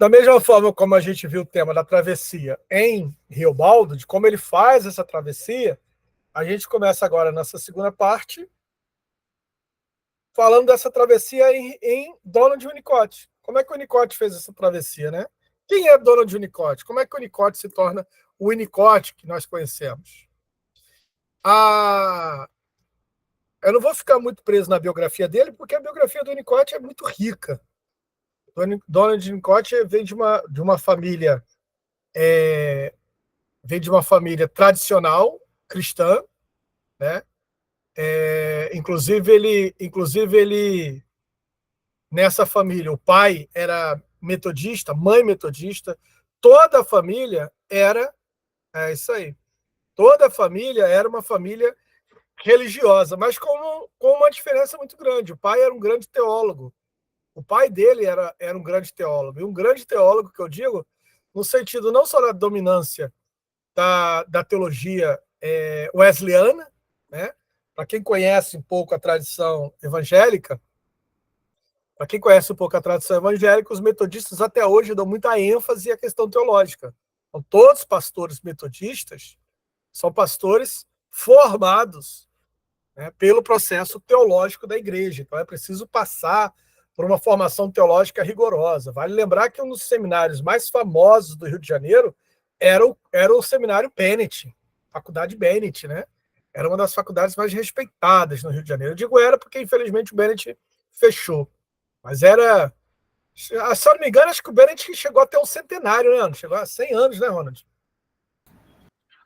Da mesma forma como a gente viu o tema da travessia em Riobaldo, de como ele faz essa travessia, a gente começa agora nessa segunda parte, falando dessa travessia em Donald Winnicott. Como é que o Winnicott fez essa travessia, né? Quem é Donald Winnicott? Como é que o Winnicott se torna o Winnicott que nós conhecemos? Eu não vou ficar muito preso na biografia dele, porque a biografia do Winnicott é muito rica. Donald Winnicott vem de uma família tradicional cristã, né? Inclusive ele nessa família, o pai era metodista, mãe metodista, toda a família é isso aí, toda a família era uma família religiosa, mas com uma diferença muito grande. O pai era um grande teólogo, o pai dele era um grande teólogo, e um grande teólogo que eu digo, no sentido não só da dominância da teologia wesleyana, né? Para quem conhece um pouco a tradição evangélica, os metodistas até hoje dão muita ênfase à questão teológica. Então, todos os pastores metodistas são pastores formados, né, pelo processo teológico da igreja. Então, é preciso passar por uma formação teológica rigorosa. Vale lembrar que um dos seminários mais famosos do Rio de Janeiro era o seminário Bennett, Faculdade Bennett, né? Era uma das faculdades mais respeitadas no Rio de Janeiro. Eu digo era porque, infelizmente, o Bennett fechou. Mas era... Se eu não me engano, acho que o Bennett chegou até um centenário, né? Chegou a 100 anos, né, Ronald?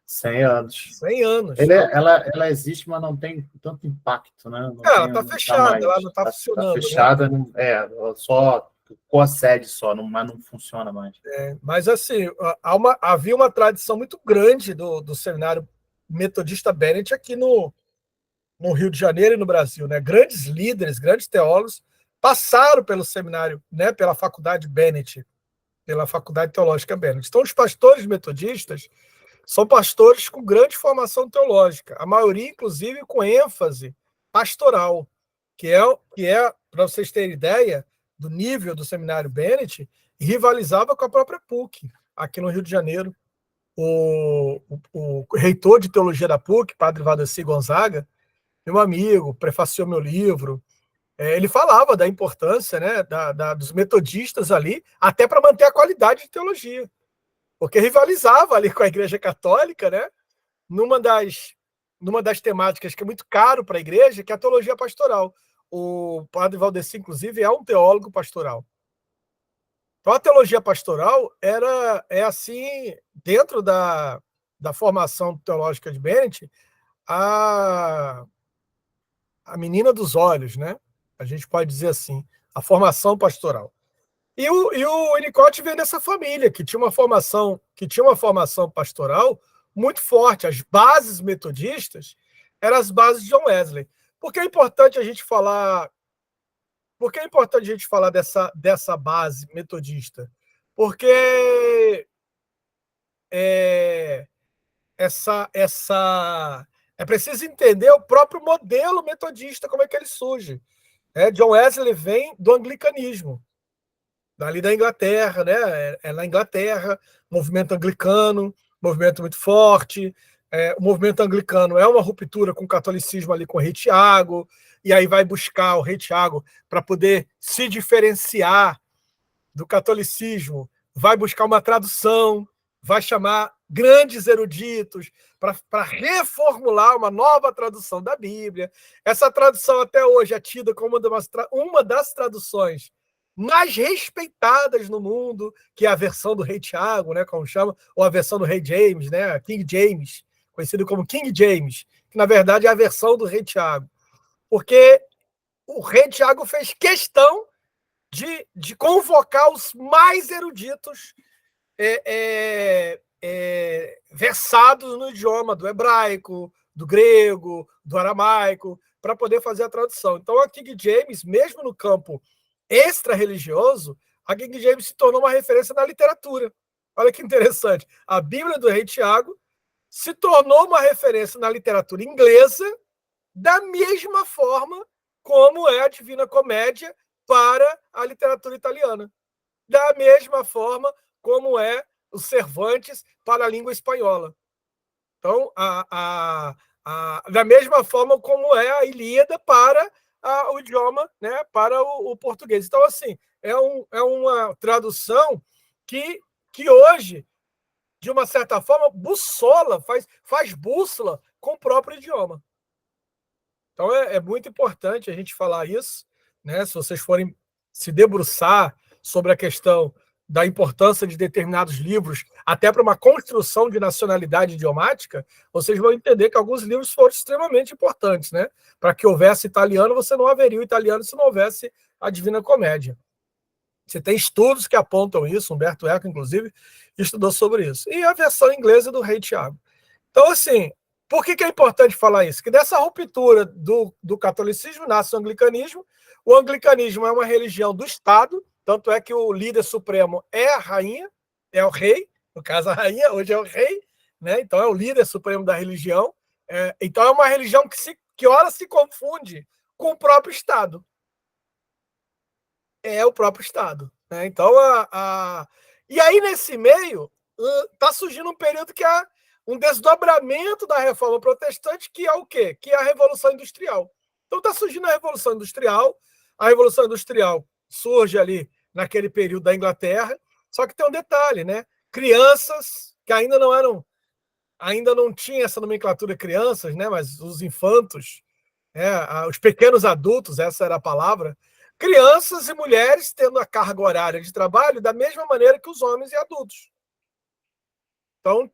100 anos. 100 anos. Ela existe, mas não tem tanto impacto, né? Ela está fechada, ela não está funcionando. Está fechada, né? Ela só com a sede só, mas não funciona mais. Mas, assim, havia uma tradição muito grande do seminário metodista Bennett aqui no Rio de Janeiro e no Brasil, né? Grandes líderes, grandes teólogos passaram pelo seminário, né? Pela faculdade Bennett, pela faculdade teológica Bennett. Então, os pastores metodistas são pastores com grande formação teológica, a maioria, inclusive, com ênfase pastoral, que é para vocês terem ideia do nível do seminário Bennett, rivalizava com a própria PUC, aqui no Rio de Janeiro. O reitor de teologia da PUC, padre Valdeci Gonzaga, meu amigo, prefaciou meu livro, ele falava da importância, né, dos metodistas ali, até para manter a qualidade de teologia, porque rivalizava ali com a Igreja Católica, né, numa das temáticas que é muito caro para a igreja, que é a teologia pastoral. O padre Valdeci, inclusive, é um teólogo pastoral. Então, a teologia pastoral assim, dentro da formação teológica de Bennett, a menina dos olhos, né? A gente pode dizer assim, a formação pastoral. E o Winnicott veio dessa família, que tinha uma formação pastoral muito forte. As bases metodistas eram as bases de John Wesley. Por que é importante a gente falar dessa base metodista? Porque é preciso entender o próprio modelo metodista, como é que ele surge. John Wesley vem do anglicanismo, dali da Inglaterra, né? Na Inglaterra, movimento anglicano, movimento muito forte. O movimento anglicano é uma ruptura com o catolicismo ali com o rei Tiago, e aí vai buscar o rei Tiago para poder se diferenciar do catolicismo, vai buscar uma tradução, vai chamar grandes eruditos para reformular uma nova tradução da Bíblia. Essa tradução até hoje é tida como uma das traduções mais respeitadas no mundo, que é a versão do rei Tiago, né, como chama, ou a versão do rei James, né, King James, conhecido como King James, que na verdade é a versão do rei Tiago. Porque o rei Tiago fez questão de convocar os mais eruditos versados no idioma do hebraico, do grego, do aramaico, para poder fazer a tradução. Então, a King James, mesmo no campo extra-religioso, a King James se tornou uma referência na literatura. Olha que interessante. A Bíblia do rei Tiago se tornou uma referência na literatura inglesa da mesma forma como é a Divina Comédia para a literatura italiana. da mesma forma como é o Cervantes para a língua espanhola. Então, da mesma forma como é a Ilíada para o idioma, né, para o português. Então, assim, é uma tradução que hoje, de uma certa forma, faz bússola com o próprio idioma. Então, é muito importante a gente falar isso, né? Se vocês forem se debruçar sobre a questão da importância de determinados livros, até para uma construção de nacionalidade idiomática, vocês vão entender que alguns livros foram extremamente importantes, né? Para que houvesse italiano, você não haveria o italiano se não houvesse a Divina Comédia. Você tem estudos que apontam isso, Humberto Eco, inclusive, estudou sobre isso. E a versão inglesa do Rei Tiago. Então, assim, por que é importante falar isso? Que dessa ruptura do catolicismo nasce o anglicanismo. O anglicanismo é uma religião do Estado, tanto é que o líder supremo é a rainha, é o rei, no caso a rainha, hoje é o rei, né? Então é o líder supremo da religião. Então é uma religião que ora se confunde com o próprio Estado. É o próprio Estado. Né? Então, e aí, nesse meio, está surgindo um período que é um desdobramento da reforma protestante, que é o quê? Que é a Revolução Industrial. Então, está surgindo a Revolução Industrial. A Revolução Industrial surge ali naquele período da Inglaterra, só que tem um detalhe, né? Crianças que ainda não tinha essa nomenclatura crianças, né? Mas os infantos, os pequenos adultos, essa era a palavra, crianças e mulheres tendo a carga horária de trabalho da mesma maneira que os homens e adultos. Então,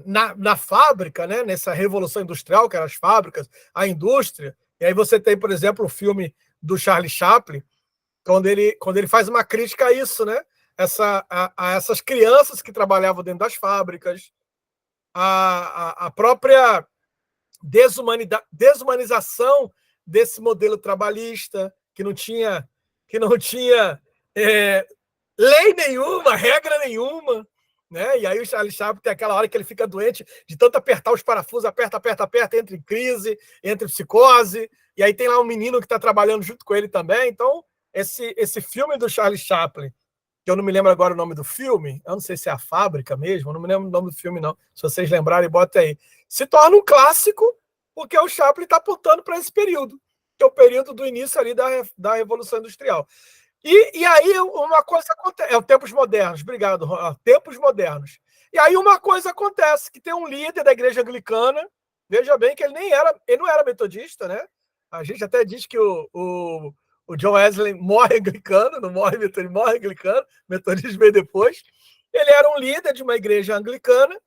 na fábrica, né, nessa revolução industrial, que eram as fábricas, a indústria, e aí você tem, por exemplo, o filme do Charlie Chaplin, quando ele faz uma crítica a isso, né? A essas crianças que trabalhavam dentro das fábricas, a própria desumanização desse modelo trabalhista, que não tinha lei nenhuma, regra nenhuma. Né? E aí o Charlie Chaplin tem aquela hora que ele fica doente de tanto apertar os parafusos, aperta, entra em crise, entra em psicose, e aí tem lá um menino que está trabalhando junto com ele também. Então, esse filme do Charlie Chaplin, que eu não me lembro agora o nome do filme, eu não sei se é A Fábrica mesmo, eu não me lembro o nome do filme, não. Se vocês lembrarem, bota aí. Se torna um clássico, porque o Chaplin está apontando para esse período, que é o período do início ali da Revolução Industrial. E aí uma coisa acontece, tempos modernos, obrigado, tempos modernos. E aí uma coisa acontece, que tem um líder da igreja anglicana, veja bem que ele não era metodista, né? A gente até diz que o John Wesley morre anglicano, não morre metodista, ele morre anglicano, metodismo veio depois. Ele era um líder de uma igreja anglicana,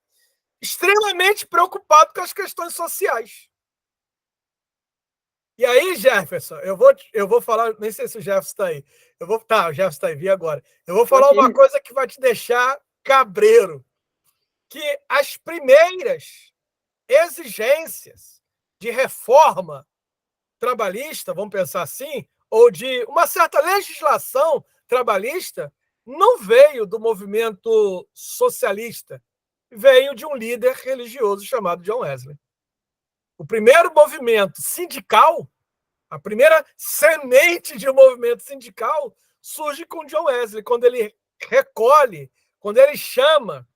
extremamente preocupado com as questões sociais. E aí, Jefferson, eu vou falar, nem sei se o Jefferson está aí. O Jefferson está aí, vi agora. Eu vou falar uma coisa que vai te deixar cabreiro. Que as primeiras exigências de reforma trabalhista, vamos pensar assim, ou de uma certa legislação trabalhista, não veio do movimento socialista, veio de um líder religioso chamado John Wesley. O primeiro movimento sindical, a primeira semente de um movimento sindical, surge com John Wesley, quando ele quando ele chama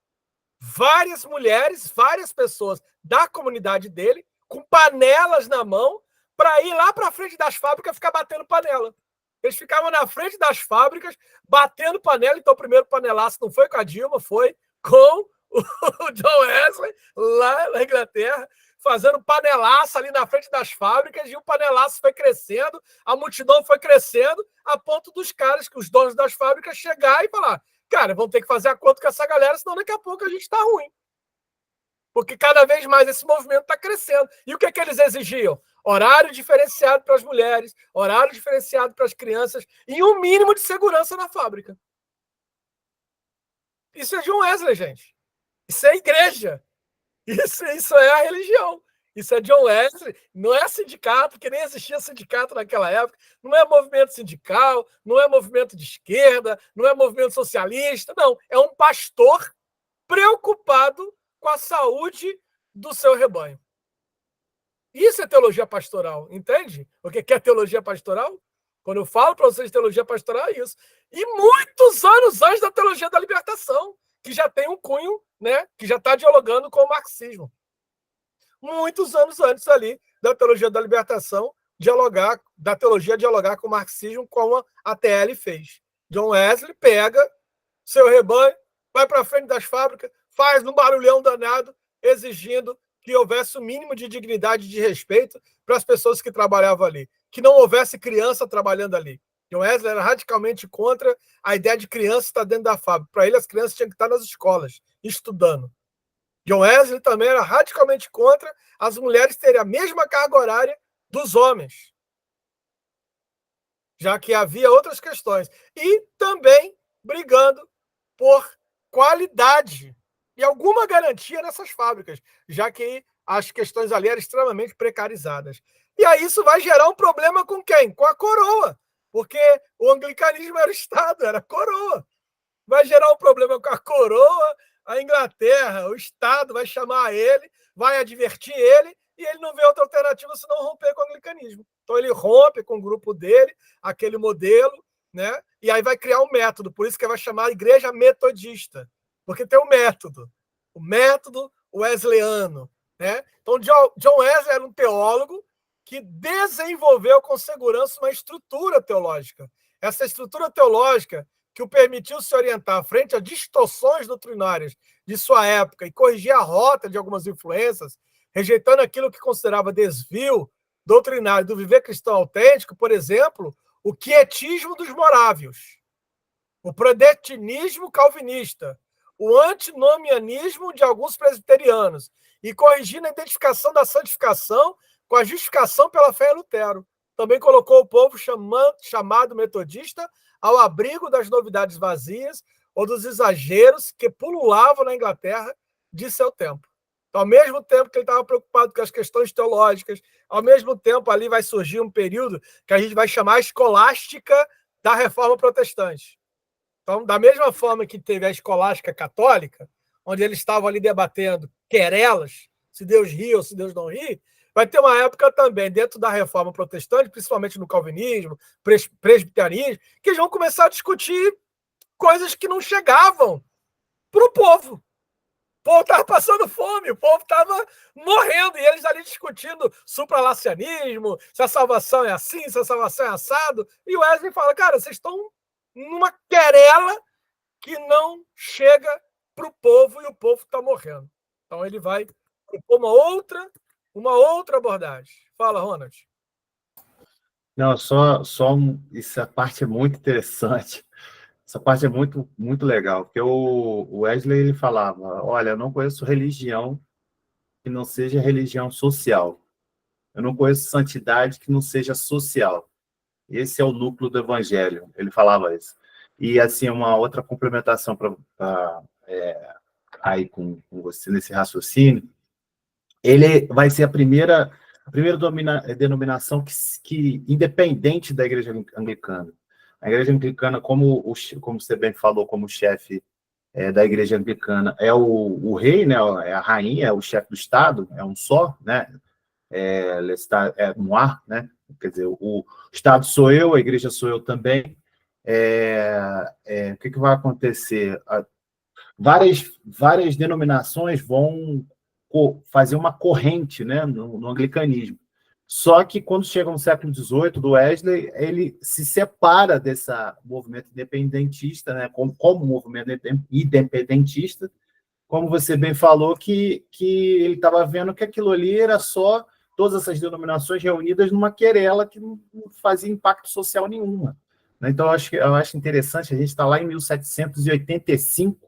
várias mulheres, várias pessoas da comunidade dele, com panelas na mão, para ir lá para frente das fábricas ficar batendo panela. Eles ficavam na frente das fábricas, batendo panela. Então, o primeiro panelaço não foi com a Dilma, foi com o John Wesley, lá na Inglaterra, fazendo panelaço ali na frente das fábricas, e o panelaço foi crescendo, a multidão foi crescendo, a ponto dos caras, que os donos das fábricas, chegar e falar: cara, vão ter que fazer acordo com essa galera, senão daqui a pouco a gente está ruim. Porque cada vez mais esse movimento está crescendo. E o que eles exigiam? Horário diferenciado para as mulheres, horário diferenciado para as crianças e um mínimo de segurança na fábrica. Isso é John Wesley, gente. Isso é igreja. Isso é a religião. Isso é John Wesley. Não é sindicato, porque nem existia sindicato naquela época. Não é movimento sindical, não é movimento de esquerda, não é movimento socialista. Não, é um pastor preocupado com a saúde do seu rebanho. Isso é teologia pastoral, entende? O que é teologia pastoral? Quando eu falo para vocês de teologia pastoral, é isso. E muitos anos antes da teologia da libertação, que já tem um cunho, né, que já está dialogando com o marxismo. Muitos anos antes ali da teologia da libertação, da teologia dialogar com o marxismo, como a TL fez. John Wesley pega seu rebanho, vai para frente das fábricas, faz um barulhão danado, exigindo que houvesse o mínimo de dignidade e de respeito para as pessoas que trabalhavam ali, que não houvesse criança trabalhando ali. John Wesley era radicalmente contra a ideia de criança estar dentro da fábrica. Para ele, as crianças tinham que estar nas escolas, estudando. John Wesley também era radicalmente contra as mulheres terem a mesma carga horária dos homens, já que havia outras questões. E também brigando por qualidade e alguma garantia nessas fábricas, já que as questões ali eram extremamente precarizadas. E aí isso vai gerar um problema com quem? Com a coroa, porque o anglicanismo era o Estado, era a coroa. Vai gerar um problema com a coroa, a Inglaterra, o Estado vai chamar ele, vai advertir ele, e ele não vê outra alternativa senão romper com o anglicanismo. Então ele rompe com o grupo dele, aquele modelo, né? E aí vai criar um método, por isso que vai chamar a igreja metodista, porque tem um método, o método wesleyano, né? Então John Wesley era um teólogo que desenvolveu com segurança uma estrutura teológica. Essa estrutura teológica que o permitiu se orientar frente a distorções doutrinárias de sua época e corrigir a rota de algumas influências, rejeitando aquilo que considerava desvio doutrinário do viver cristão autêntico, por exemplo, o quietismo dos morávios, o predestinismo calvinista, o antinomianismo de alguns presbiterianos, e corrigindo a identificação da santificação com a justificação pela fé em Lutero. Também colocou o povo chamado metodista ao abrigo das novidades vazias ou dos exageros que pululavam na Inglaterra de seu tempo. Então, ao mesmo tempo que ele estava preocupado com as questões teológicas, ao mesmo tempo ali vai surgir um período que a gente vai chamar escolástica da Reforma Protestante. Então, da mesma forma que teve a escolástica católica, onde eles estavam ali debatendo querelas, se Deus ri ou se Deus não ri, vai ter uma época também dentro da Reforma Protestante, principalmente no calvinismo, presbiterianismo, que eles vão começar a discutir coisas que não chegavam para o povo. O povo estava passando fome, o povo estava morrendo, e eles ali discutindo supralacianismo, se a salvação é assim, se a salvação é assado. E o Wesley fala, cara, vocês estão numa querela que não chega para o povo e o povo está morrendo. Então ele vai propor uma outra abordagem. Fala, Ronald. Não, essa parte é muito interessante. Essa parte é muito, muito legal, porque o Wesley ele falava, olha, eu não conheço religião que não seja religião social. Eu não conheço santidade que não seja social. Esse é o núcleo do evangelho. Ele falava isso. E, assim, uma outra complementação aí com você nesse raciocínio, ele vai ser a primeira denominação que independente da igreja anglicana. A igreja anglicana, como você bem falou, como chefe da igreja anglicana, é o rei, né, é a rainha, é o chefe do Estado, é um só, né, é um ar, né, quer dizer, o Estado sou eu, a igreja sou eu também. O que vai acontecer? Várias denominações vão fazer uma corrente, né, no anglicanismo. Só que, quando chega no século XVIII, do Wesley, ele se separa desse movimento independentista, né, como movimento independentista, como você bem falou, que ele estava vendo que aquilo ali era só todas essas denominações reunidas numa querela que não fazia impacto social nenhuma. Então, eu acho interessante, a gente está lá em 1785,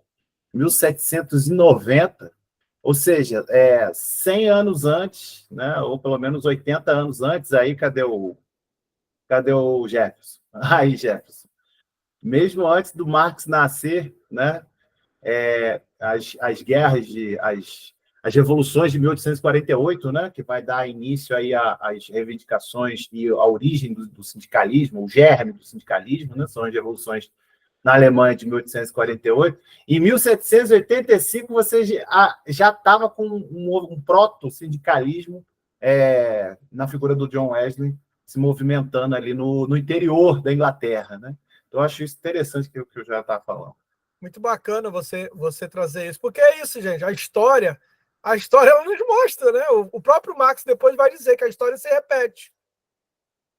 1790, ou seja, 100 anos antes, né, ou pelo menos 80 anos antes, aí cadê o Jefferson? Aí, Jefferson. Mesmo antes do Marx nascer, né, as guerras, as revoluções de 1848, né, que vai dar início aí às reivindicações e a origem do sindicalismo, o germe do sindicalismo, né, são as revoluções na Alemanha de 1848. Em 1785, você já estava com um proto-sindicalismo na figura do John Wesley, se movimentando ali no interior da Inglaterra, né? Então, eu acho isso interessante que eu já estava falando. Muito bacana você trazer isso, porque é isso, gente. A história ela nos mostra, né? O próprio Marx depois vai dizer que a história se repete.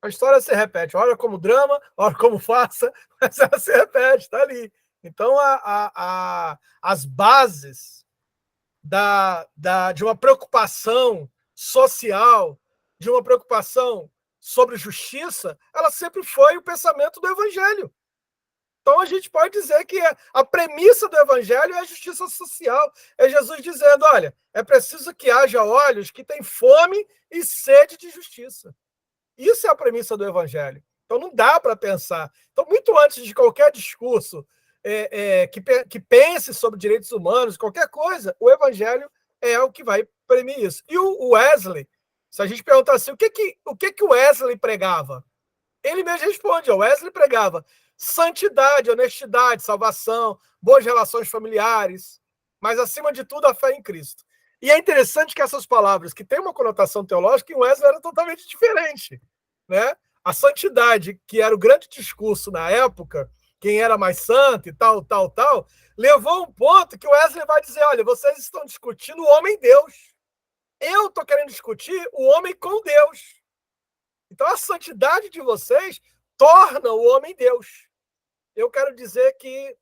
A história se repete, ora como drama, ora como farsa, mas ela se repete, está ali. Então, as bases de uma preocupação social, de uma preocupação sobre justiça, ela sempre foi o pensamento do Evangelho. Então, a gente pode dizer que a premissa do Evangelho é a justiça social. É Jesus dizendo, olha, é preciso que haja olhos que têm fome e sede de justiça. Isso é a premissa do Evangelho. Então, não dá para pensar. Então, muito antes de qualquer discurso que pense sobre direitos humanos, qualquer coisa, o Evangelho é o que vai premir isso. E o Wesley, se a gente perguntar assim, o que o Wesley pregava? Ele mesmo responde, o Wesley pregava santidade, honestidade, salvação, boas relações familiares, mas, acima de tudo, a fé em Cristo. E é interessante que essas palavras, que têm uma conotação teológica, em Wesley era totalmente diferente, né? A santidade, que era o grande discurso na época, quem era mais santo e tal, levou a um ponto que o Wesley vai dizer, olha, vocês estão discutindo o homem-Deus. Eu estou querendo discutir o homem com Deus. Então, a santidade de vocês torna o homem Deus. Eu quero dizer que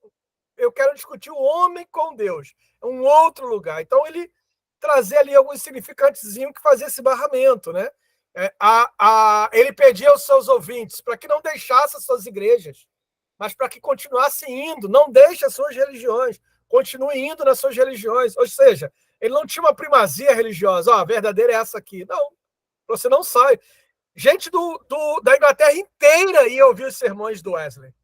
eu quero discutir o homem com Deus. É um outro lugar. Então, ele trazer ali alguns significantezinhos que fazia esse barramento, né? Ele pedia aos seus ouvintes para que não deixassem as suas igrejas, mas para que continuassem indo, não deixe as suas religiões, continue indo nas suas religiões. Ou seja, ele não tinha uma primazia religiosa, a verdadeira é essa aqui. Não, você não sai. Gente da Inglaterra inteira ia ouvir os sermões do Wesley.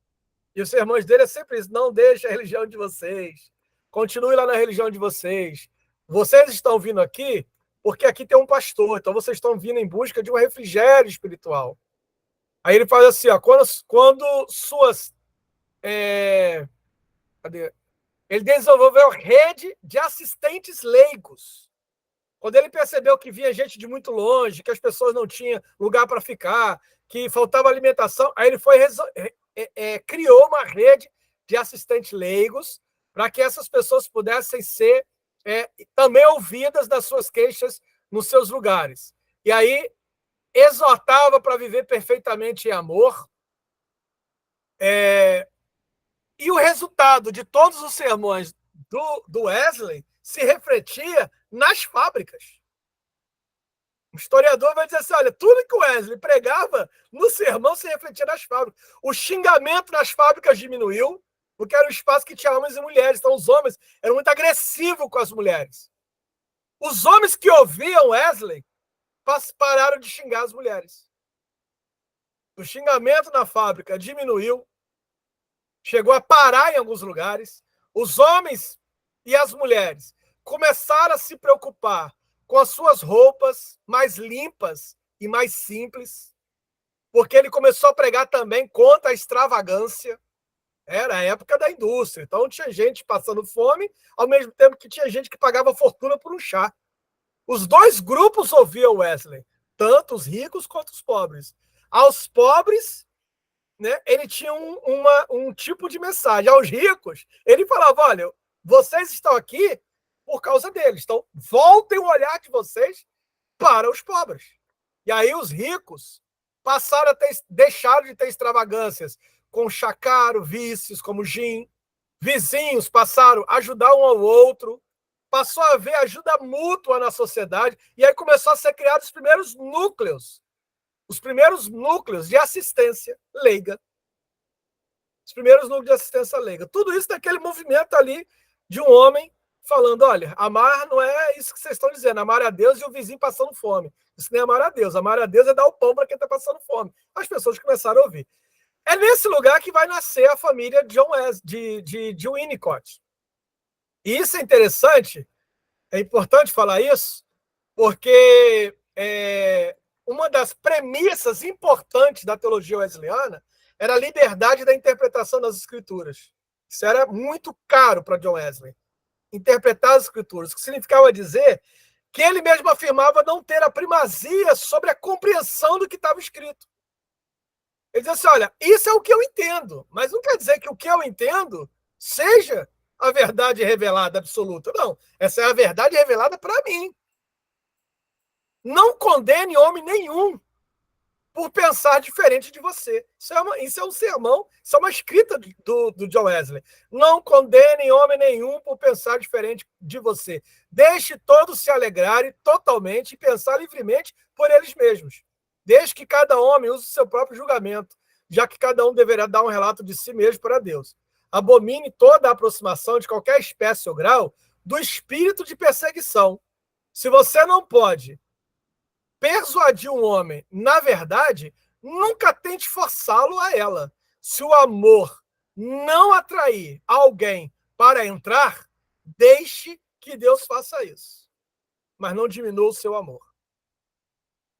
E os sermões dele é sempre isso, não deixe a religião de vocês, continue lá na religião de vocês. Vocês estão vindo aqui porque aqui tem um pastor, então vocês estão vindo em busca de um refrigério espiritual. Aí ele faz assim, ó, quando suas... Cadê? Ele desenvolveu rede de assistentes leigos. Quando ele percebeu que vinha gente de muito longe, que as pessoas não tinham lugar para ficar, que faltava alimentação, aí ele criou uma rede de assistentes leigos para que essas pessoas pudessem ser também ouvidas das suas queixas nos seus lugares. E aí exortava para viver perfeitamente em amor. E o resultado de todos os sermões do Wesley se refletia nas fábricas. O historiador vai dizer assim, olha, tudo que o Wesley pregava no sermão se refletia nas fábricas. O xingamento nas fábricas diminuiu, porque era um espaço que tinha homens e mulheres. Então, os homens eram muito agressivos com as mulheres. Os homens que ouviam Wesley pararam de xingar as mulheres. O xingamento na fábrica diminuiu, chegou a parar em alguns lugares. Os homens e as mulheres começaram a se preocupar com as suas roupas mais limpas e mais simples, porque ele começou a pregar também contra a extravagância. Era a época da indústria, então tinha gente passando fome, ao mesmo tempo que tinha gente que pagava fortuna por um chá. Os dois grupos ouviam Wesley, tanto os ricos quanto os pobres. Aos pobres, né, ele tinha um tipo de mensagem. Aos ricos, ele falava, olha, vocês estão aqui por causa deles. Então, voltem o olhar de vocês para os pobres. E aí os ricos passaram deixaram de ter extravagâncias com chá caro, vícios como gin. Vizinhos passaram a ajudar um ao outro. Passou a haver ajuda mútua na sociedade. E aí começou a ser criados os primeiros núcleos. Os primeiros núcleos de assistência leiga. Os primeiros núcleos de assistência leiga. Tudo isso naquele movimento ali de um homem falando, olha, amar não é isso que vocês estão dizendo, amar a Deus e o vizinho passando fome. Isso nem é amar a Deus. Amar a Deus é dar o pão para quem está passando fome. As pessoas começaram a ouvir. É nesse lugar que vai nascer a família de Winnicott. E isso é interessante, é importante falar isso, porque uma das premissas importantes da teologia wesleyana era a liberdade da interpretação das escrituras. Isso era muito caro para John Wesley. Interpretar as escrituras, o que significava dizer que ele mesmo afirmava não ter a primazia sobre a compreensão do que estava escrito. Ele diz assim, olha, isso é o que eu entendo, mas não quer dizer que o que eu entendo seja a verdade revelada absoluta. Não, essa é a verdade revelada para mim. Não condene homem nenhum por pensar diferente de você. Isso é um sermão, isso é uma escrita do John Wesley. Não condene homem nenhum por pensar diferente de você. Deixe todos se alegrarem totalmente e pensar livremente por eles mesmos. Desde que cada homem use o seu próprio julgamento, já que cada um deverá dar um relato de si mesmo para Deus. Abomine toda a aproximação de qualquer espécie ou grau do espírito de perseguição. Se você não pode persuadir um homem, na verdade, nunca tente forçá-lo a ela. Se o amor não atrair alguém para entrar, deixe que Deus faça isso. Mas não diminua o seu amor.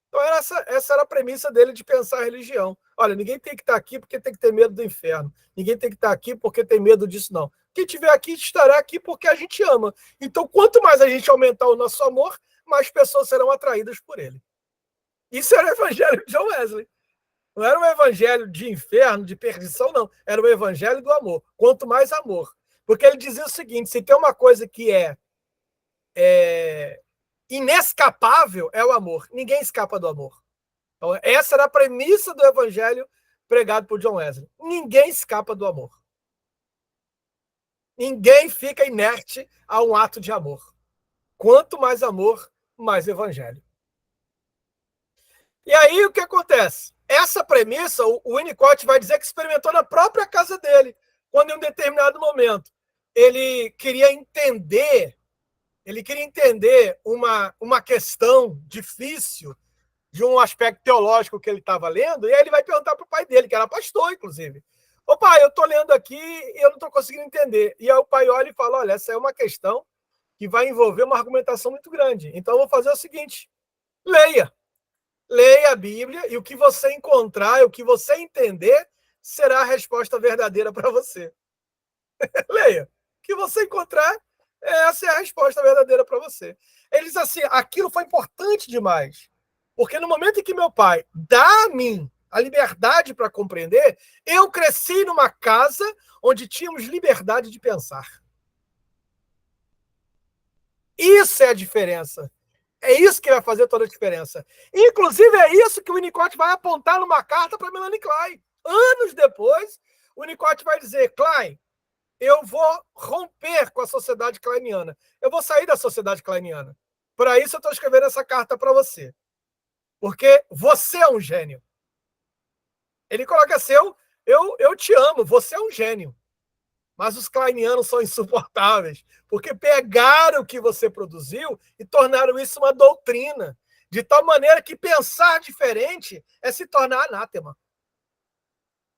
Então, essa era a premissa dele de pensar a religião. Olha, ninguém tem que estar aqui porque tem que ter medo do inferno. Ninguém tem que estar aqui porque tem medo disso, não. Quem estiver aqui estará aqui porque a gente ama. Então, quanto mais a gente aumentar o nosso amor, mais pessoas serão atraídas por ele. Isso era o evangelho de John Wesley. Não era um evangelho de inferno, de perdição, não. Era o evangelho do amor. Quanto mais amor. Porque ele dizia o seguinte, se tem uma coisa que é inescapável, é o amor. Ninguém escapa do amor. Então, essa era a premissa do evangelho pregado por John Wesley. Ninguém escapa do amor. Ninguém fica inerte a um ato de amor. Quanto mais amor, mais evangelho. E aí, o que acontece? Essa premissa, o Winnicott vai dizer que experimentou na própria casa dele, quando em um determinado momento ele queria entender uma questão difícil de um aspecto teológico que ele estava lendo, e aí ele vai perguntar para o pai dele, que era pastor, inclusive. Ô pai, eu estou lendo aqui e eu não estou conseguindo entender. E aí o pai olha e fala, olha, essa é uma questão que vai envolver uma argumentação muito grande. Então eu vou fazer o seguinte, leia a Bíblia e o que você encontrar, o que você entender, será a resposta verdadeira para você. Leia. O que você encontrar, essa é a resposta verdadeira para você. Ele diz assim, aquilo foi importante demais, porque no momento em que meu pai dá a mim a liberdade para compreender, eu cresci numa casa onde tínhamos liberdade de pensar. Isso é a diferença. É isso que vai fazer toda a diferença. Inclusive, é isso que o Winnicott vai apontar numa carta para Melanie Klein. Anos depois, o Winnicott vai dizer, Klein, eu vou romper com a sociedade kleiniana. Eu vou sair da sociedade kleiniana. Para isso, eu estou escrevendo essa carta para você. Porque você é um gênio. Ele coloca assim, eu te amo, você é um gênio. Mas os kleinianos são insuportáveis, porque pegaram o que você produziu e tornaram isso uma doutrina, de tal maneira que pensar diferente é se tornar anátema.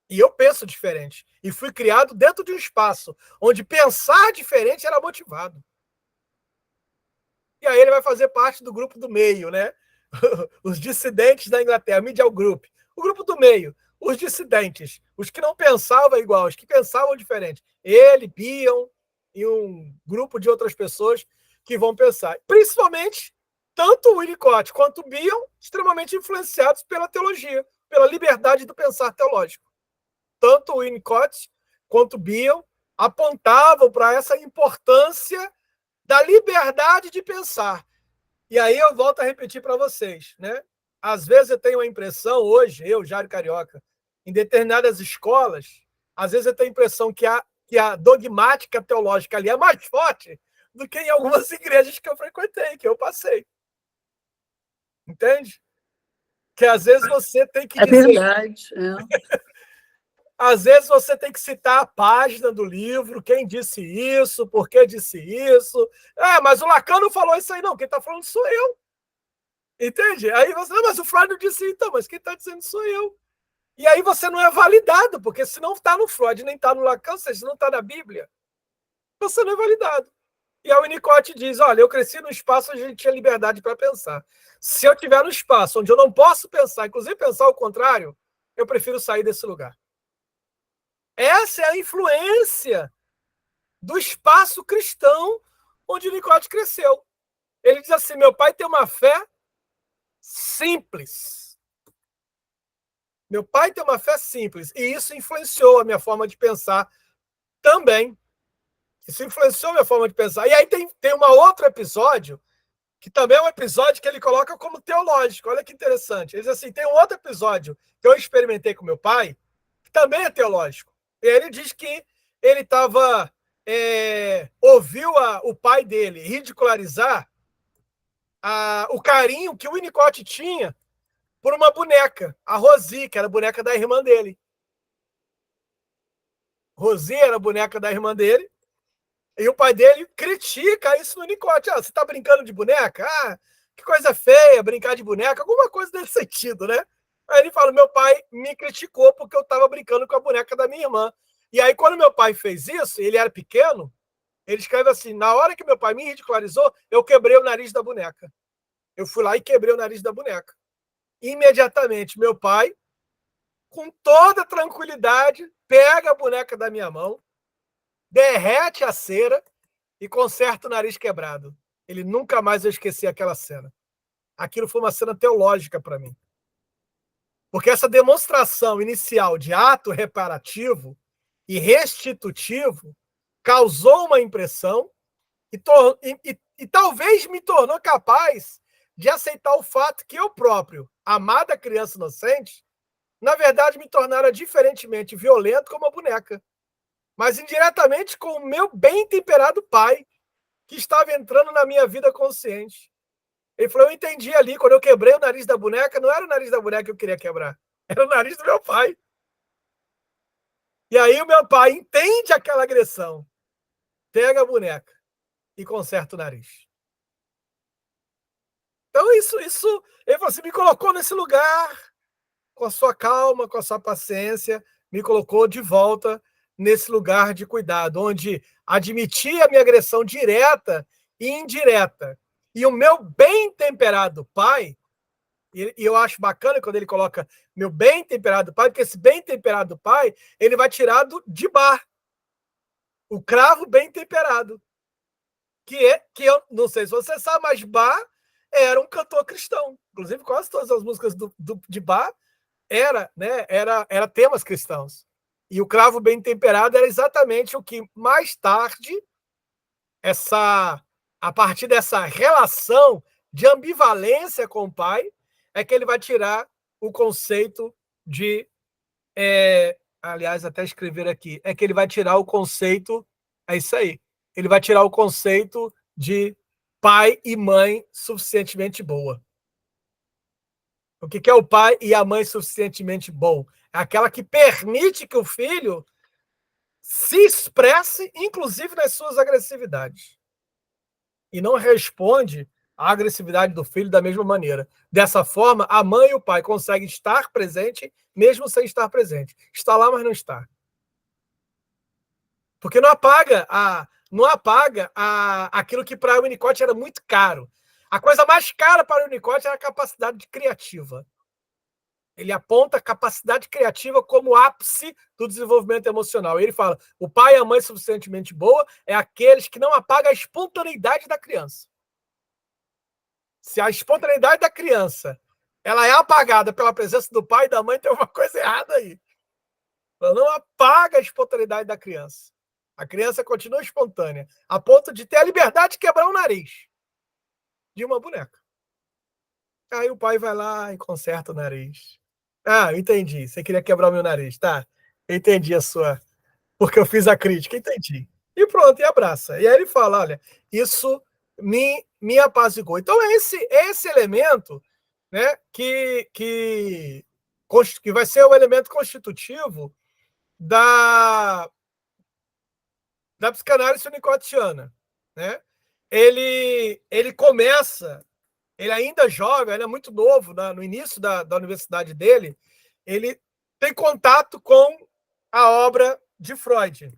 E eu penso diferente. E fui criado dentro de um espaço onde pensar diferente era motivado. E aí ele vai fazer parte do grupo do meio, né? Os dissidentes da Inglaterra, Medial Group. O grupo do meio. Os dissidentes, os que não pensavam igual, os que pensavam diferente. Ele, Bion e um grupo de outras pessoas que vão pensar. Principalmente, tanto o Winnicott quanto o Bion, extremamente influenciados pela teologia, pela liberdade do pensar teológico. Tanto o Winnicott quanto o Bion apontavam para essa importância da liberdade de pensar. E aí eu volto a repetir para vocês, né? Às vezes eu tenho a impressão, hoje, eu, Jário Carioca, em determinadas escolas, às vezes eu tenho a impressão que a dogmática teológica ali é mais forte do que em algumas igrejas que eu frequentei, que eu passei. Entende? Que às vezes você tem que dizer... É verdade. Às vezes você tem que citar a página do livro, quem disse isso, por que disse isso. Mas o Lacan não falou isso aí, não. Quem está falando sou eu. Entende? Aí você, mas o Freud não disse então, mas quem está dizendo sou eu. E aí você não é validado, porque se não está no Freud, nem está no Lacan, ou seja, se não está na Bíblia, você não é validado. E a Winnicott diz, olha, eu cresci num espaço onde a gente tinha liberdade para pensar. Se eu estiver no espaço onde eu não posso pensar, inclusive pensar o contrário, eu prefiro sair desse lugar. Essa é a influência do espaço cristão onde Winnicott cresceu. Ele diz assim: meu pai tem uma fé simples. Meu pai tem uma fé simples. E isso influenciou a minha forma de pensar também. Isso influenciou a minha forma de pensar. E aí tem um outro episódio, que também é um episódio que ele coloca como teológico. Olha que interessante. Ele diz assim: tem um outro episódio que eu experimentei com meu pai, que também é teológico. E ele diz que ele estava. Ouviu o pai dele ridicularizar o carinho que o Winnicott tinha por uma boneca, a Rosie, que era a boneca da irmã dele. Rosie era a boneca da irmã dele, e o pai dele critica isso no Winnicott. Você está brincando de boneca? Que coisa feia, brincar de boneca, alguma coisa nesse sentido, né? Aí ele fala: meu pai me criticou porque eu estava brincando com a boneca da minha irmã. E aí, quando meu pai fez isso, ele era pequeno, ele escreve assim: na hora que meu pai me ridicularizou, eu quebrei o nariz da boneca. Eu fui lá e quebrei o nariz da boneca. Imediatamente, meu pai, com toda tranquilidade, pega a boneca da minha mão, derrete a cera e conserta o nariz quebrado. Ele nunca mais vai esquecer aquela cena. Aquilo foi uma cena teológica para mim. Porque essa demonstração inicial de ato reparativo e restitutivo causou uma impressão e talvez me tornou capaz de aceitar o fato que eu próprio, amada criança inocente, na verdade me tornara diferentemente violento como a boneca, mas indiretamente com o meu bem-temperado pai, que estava entrando na minha vida consciente. Ele falou: eu entendi ali, quando eu quebrei o nariz da boneca, não era o nariz da boneca que eu queria quebrar, era o nariz do meu pai. E aí o meu pai entende aquela agressão, pega a boneca e conserta o nariz. Então isso ele falou assim, me colocou nesse lugar, com a sua calma, com a sua paciência, me colocou de volta nesse lugar de cuidado, onde admitia a minha agressão direta e indireta. E o meu bem-temperado pai, e eu acho bacana quando ele coloca meu bem-temperado pai, porque esse bem-temperado pai, ele vai tirar de bar, o cravo bem-temperado, que eu não sei se você sabe, mas Bach era um cantor cristão. Inclusive, quase todas as músicas de Bach era temas cristãos. E o cravo bem temperado era exatamente o que mais tarde, a partir dessa relação de ambivalência com o pai, é que ele vai tirar o conceito de. Aliás, até escrever aqui, é que ele vai tirar o conceito. É isso aí. Ele vai tirar o conceito de pai e mãe suficientemente boa. O que é o pai e a mãe suficientemente bom? É aquela que permite que o filho se expresse, inclusive nas suas agressividades. E não responde à agressividade do filho da mesma maneira. Dessa forma, a mãe e o pai conseguem estar presente, mesmo sem estar presente. Está lá, mas não está. Porque não apaga aquilo que para o Winnicott era muito caro. A coisa mais cara para o Winnicott era a capacidade criativa. Ele aponta a capacidade criativa como ápice do desenvolvimento emocional. E ele fala: o pai e a mãe suficientemente boa é aqueles que não apagam a espontaneidade da criança. Se a espontaneidade da criança ela é apagada pela presença do pai e da mãe, tem uma coisa errada aí. Ela não apaga a espontaneidade da criança. A criança continua espontânea, a ponto de ter a liberdade de quebrar o nariz de uma boneca. Aí o pai vai lá e conserta o nariz. Eu entendi. Você queria quebrar o meu nariz, tá? Eu entendi a sua. Porque eu fiz a crítica, entendi. E pronto, e abraça. E aí ele fala: olha, isso me apaziguou. Então, é esse elemento, né, que vai ser o elemento constitutivo da psicanálise winnicottiana, né? Ele começa, ele ainda jovem, ele é muito novo, no início da universidade dele, ele tem contato com a obra de Freud.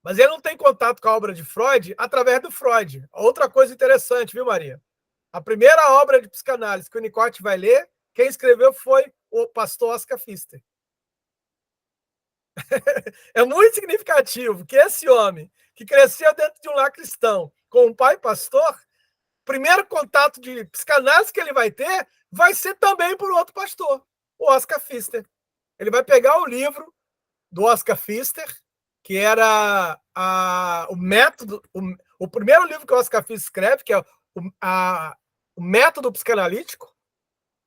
Mas ele não tem contato com a obra de Freud através do Freud. Outra coisa interessante, viu, Maria? A primeira obra de psicanálise que o Winnicott vai ler, quem escreveu foi o pastor Oscar Pfister. É muito significativo que esse homem, que cresceu dentro de um lar cristão, com um pai pastor, primeiro contato de psicanálise que ele vai ter vai ser também por outro pastor, o Oscar Pfister. Ele vai pegar o livro do Oscar Pfister, que era o método, o primeiro livro que o Oscar Pfister escreve, que é o método psicanalítico.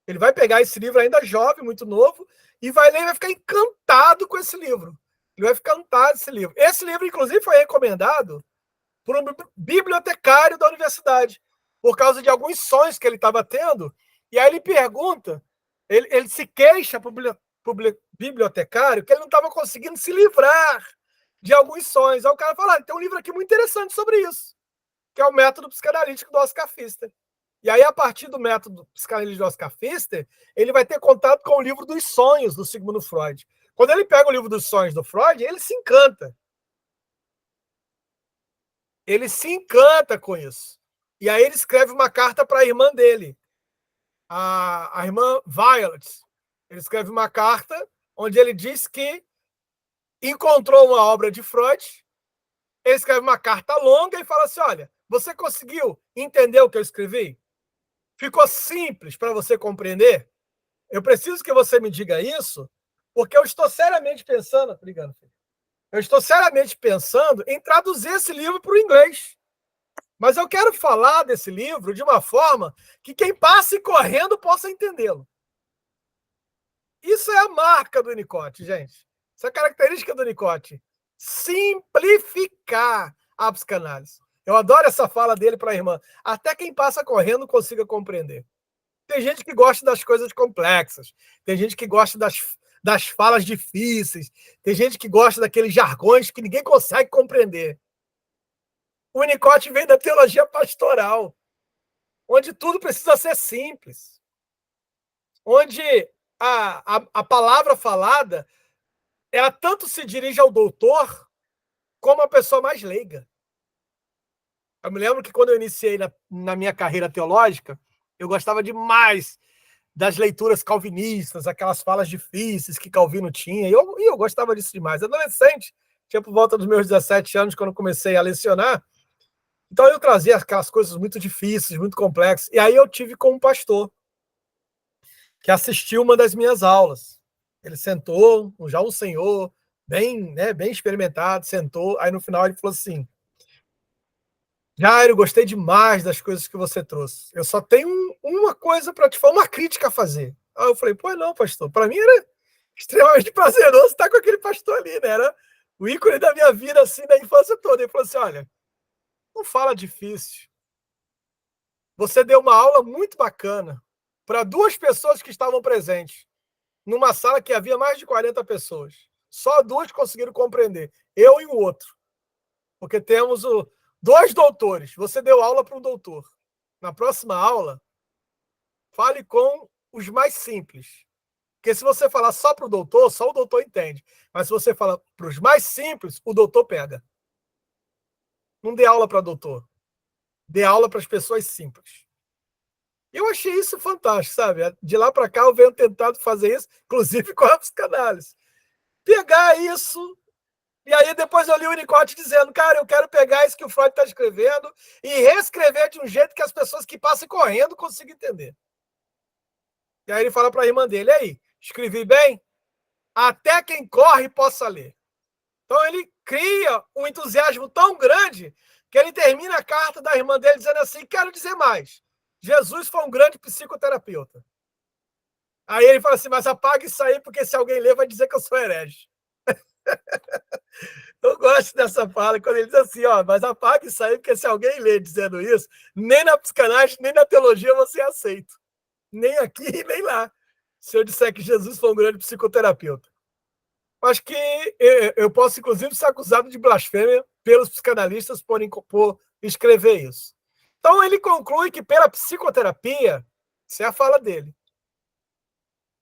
Ele vai pegar esse livro ainda jovem, muito novo, e vai ler e vai ficar encantado com esse livro. Ele vai ficar encantado com esse livro. Esse livro, inclusive, foi recomendado por um bibliotecário da universidade, por causa de alguns sonhos que ele estava tendo. E aí ele pergunta, ele se queixa para o bibliotecário que ele não estava conseguindo se livrar de alguns sonhos. Aí o cara fala, tem um livro aqui muito interessante sobre isso, que é o método psicanalítico do Oscar Pfister. E aí, a partir do método psicanalítico do Oscar Pfister, ele vai ter contato com o livro dos sonhos do Sigmund Freud. Quando ele pega o livro dos sonhos do Freud, ele se encanta. Ele se encanta com isso. E aí ele escreve uma carta para a irmã dele, a irmã Violet. Ele escreve uma carta onde ele diz que encontrou uma obra de Freud. Ele escreve uma carta longa e fala assim, olha, você conseguiu entender o que eu escrevi? Ficou simples para você compreender? Eu preciso que você me diga isso, porque eu estou seriamente pensando... Obrigado, filho. Eu estou seriamente pensando em traduzir esse livro para o inglês. Mas eu quero falar desse livro de uma forma que quem passe correndo possa entendê-lo. Isso é a marca do Winnicott, gente. Essa é a característica do Winnicott. Simplificar a psicanálise. Eu adoro essa fala dele para a irmã. Até quem passa correndo consiga compreender. Tem gente que gosta das coisas complexas. Tem gente que gosta das falas difíceis. Tem gente que gosta daqueles jargões que ninguém consegue compreender. O Winnicott vem da teologia pastoral, onde tudo precisa ser simples. Onde a palavra falada, ela tanto se dirige ao doutor como a pessoa mais leiga. Eu me lembro que quando eu iniciei na minha carreira teológica, eu gostava demais das leituras calvinistas, aquelas falas difíceis que Calvino tinha, e eu gostava disso demais. Adolescente, tinha por volta dos meus 17 anos, quando comecei a lecionar, então eu trazia aquelas coisas muito difíceis, muito complexas, e aí eu tive com um pastor, que assistiu uma das minhas aulas. Ele sentou, já um senhor, bem experimentado, sentou, aí no final ele falou assim, Jairo, gostei demais das coisas que você trouxe. Eu só tenho uma coisa para te falar, uma crítica a fazer. Aí eu falei, pois não, pastor. Para mim era extremamente prazeroso estar com aquele pastor ali, né? Era o ícone da minha vida, assim, da infância toda. Ele falou assim, olha, não fala difícil. Você deu uma aula muito bacana para 2 pessoas que estavam presentes, numa sala que havia mais de 40 pessoas. Só 2 conseguiram compreender, eu e o outro. Porque temos 2 doutores. Você deu aula para um doutor. Na próxima aula, fale com os mais simples. Porque se você falar só para o doutor, só o doutor entende. Mas se você falar para os mais simples, o doutor pega. Não dê aula para doutor. Dê aula para as pessoas simples. Eu achei isso fantástico, sabe? De lá para cá eu venho tentado fazer isso, inclusive com a psicanálise. Pegar isso... E aí depois eu li o Winnicott dizendo, cara, eu quero pegar isso que o Freud está escrevendo e reescrever de um jeito que as pessoas que passem correndo consigam entender. E aí ele fala para a irmã dele, aí, escrevi bem? Até quem corre possa ler. Então ele cria um entusiasmo tão grande que ele termina a carta da irmã dele dizendo assim, quero dizer mais, Jesus foi um grande psicoterapeuta. Aí ele fala assim, mas apaga isso aí, porque se alguém ler vai dizer que eu sou herege. Eu gosto dessa fala, quando ele diz assim, ó, mas apaga isso aí, porque se alguém ler dizendo isso, nem na psicanálise, nem na teologia você é aceito. Nem aqui, nem lá. Se eu disser que Jesus foi um grande psicoterapeuta. Acho que eu posso, inclusive, ser acusado de blasfêmia pelos psicanalistas por escrever isso. Então, ele conclui que pela psicoterapia, essa é a fala dele,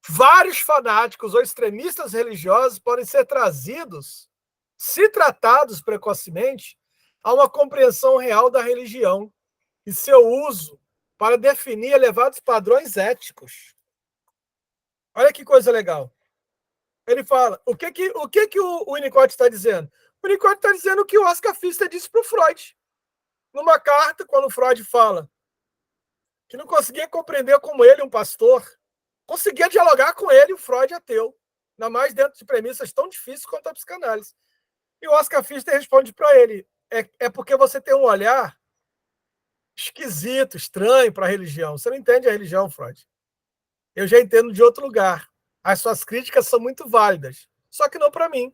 vários fanáticos ou extremistas religiosos podem ser trazidos, se tratados precocemente, a uma compreensão real da religião e seu uso para definir elevados padrões éticos. Olha que coisa legal. Ele fala, o que o Winnicott está dizendo? O Winnicott está dizendo o que o Oscar Pfister disse para o Freud. Numa carta, quando o Freud fala que não conseguia compreender como ele, um pastor, conseguia dialogar com ele, o Freud ateu, ainda mais dentro de premissas tão difíceis quanto a psicanálise. E o Oscar Fister responde para ele, é porque você tem um olhar esquisito, estranho para a religião. Você não entende a religião, Freud. Eu já entendo de outro lugar. As suas críticas são muito válidas, só que não para mim.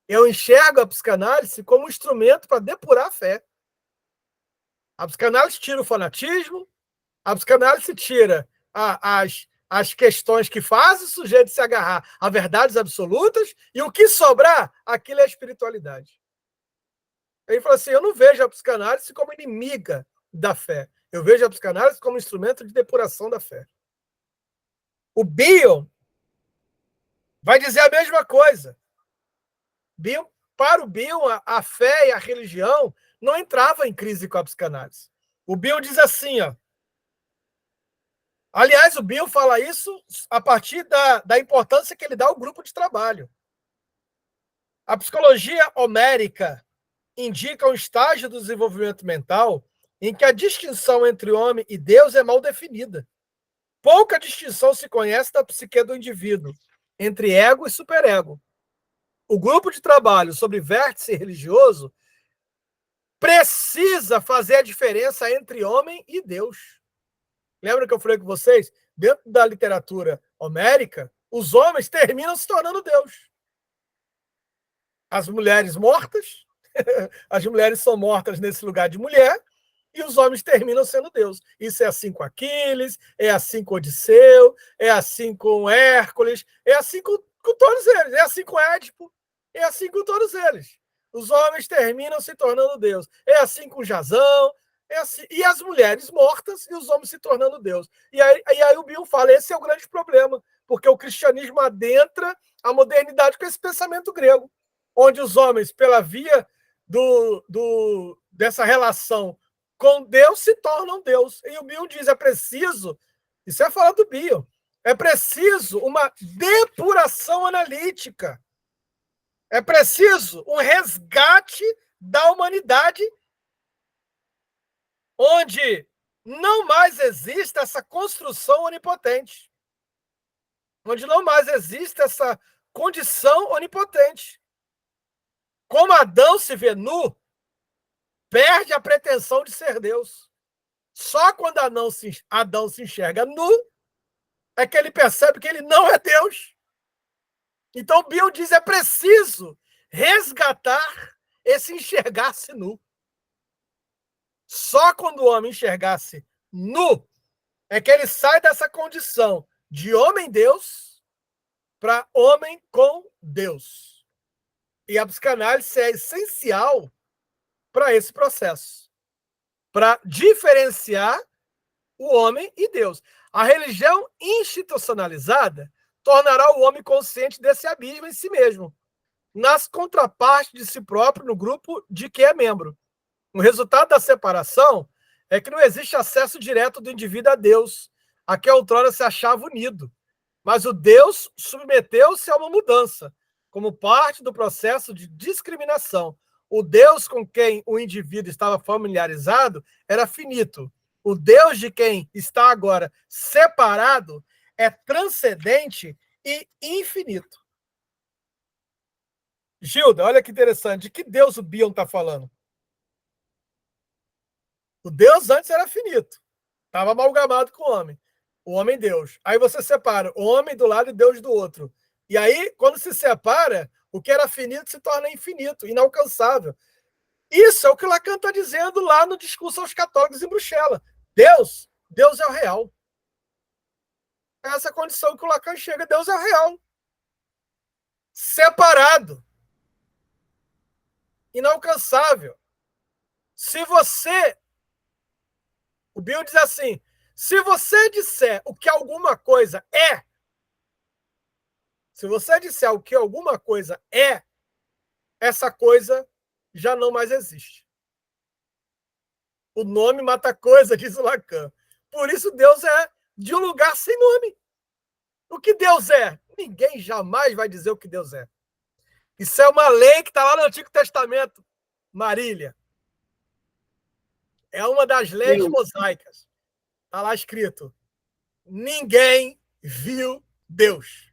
Eu enxergo a psicanálise como um instrumento para depurar a fé. A psicanálise tira o fanatismo, a psicanálise tira as questões que fazem o sujeito se agarrar a verdades absolutas, e o que sobrar, aquilo é a espiritualidade. Ele falou assim, eu não vejo a psicanálise como inimiga da fé. Eu vejo a psicanálise como instrumento de depuração da fé. O Bion vai dizer a mesma coisa. Para o Bion, a fé e a religião não entravam em crise com a psicanálise. O Bion diz assim, ó. Aliás, o Bion fala isso a partir da importância que ele dá ao grupo de trabalho. A psicologia homérica indica um estágio do desenvolvimento mental em que a distinção entre homem e Deus é mal definida. Pouca distinção se conhece da psique do indivíduo entre ego e superego. O grupo de trabalho sobre vértice religioso precisa fazer a diferença entre homem e Deus. Lembra que eu falei com vocês? Dentro da literatura homérica, os homens terminam se tornando Deus. As mulheres mortas, as mulheres são mortas nesse lugar de mulher, e os homens terminam sendo Deus. Isso é assim com Aquiles, é assim com Odisseu, é assim com Hércules, é assim com todos eles, é assim com Édipo, é assim com todos eles. Os homens terminam se tornando Deus. É assim com Jasão, é assim, e as mulheres mortas e os homens se tornando Deus. E aí o Bill fala, esse é o grande problema, porque o cristianismo adentra a modernidade com esse pensamento grego, onde os homens, pela via dessa relação com Deus, se tornam Deus. E o Bill diz, é preciso, isso é falar do Bill, é preciso uma depuração analítica. É preciso um resgate da humanidade onde não mais existe essa construção onipotente, onde não mais existe essa condição onipotente. Como Adão se vê nu, perde a pretensão de ser Deus. Só quando Adão se enxerga nu, é que ele percebe que ele não é Deus. Então, Bill diz, é preciso resgatar esse enxergar-se nu. Só quando o homem enxergar-se nu, é que ele sai dessa condição de homem-deus para homem com Deus. E a psicanálise é essencial para esse processo, para diferenciar o homem e Deus. A religião institucionalizada tornará o homem consciente desse abismo em si mesmo, nas contrapartes de si próprio no grupo de que é membro. O resultado da separação é que não existe acesso direto do indivíduo a Deus, a que outrora se achava unido. Mas o Deus submeteu-se a uma mudança, como parte do processo de discriminação. O Deus com quem o indivíduo estava familiarizado era finito. O Deus de quem está agora separado é transcendente e infinito. Gilda, olha que interessante. De que Deus o Bion está falando? O Deus antes era finito. Estava amalgamado com o homem. O homem Deus. Aí você separa o homem do lado e Deus do outro. E aí, quando se separa, o que era finito se torna infinito, inalcançável. Isso é o que Lacan está dizendo lá no discurso aos católicos em Bruxelas. Deus é o real. É essa condição que o Lacan chega, Deus é o real. Separado. Inalcançável. Se você... O Bill diz assim, se você disser o que alguma coisa é, se você disser o que alguma coisa é, essa coisa já não mais existe. O nome mata a coisa, diz o Lacan. Por isso Deus é de um lugar sem nome. O que Deus é? Ninguém jamais vai dizer o que Deus é. Isso é uma lei que está lá no Antigo Testamento, Marília. É uma das leis mosaicas. Está lá escrito: ninguém viu Deus.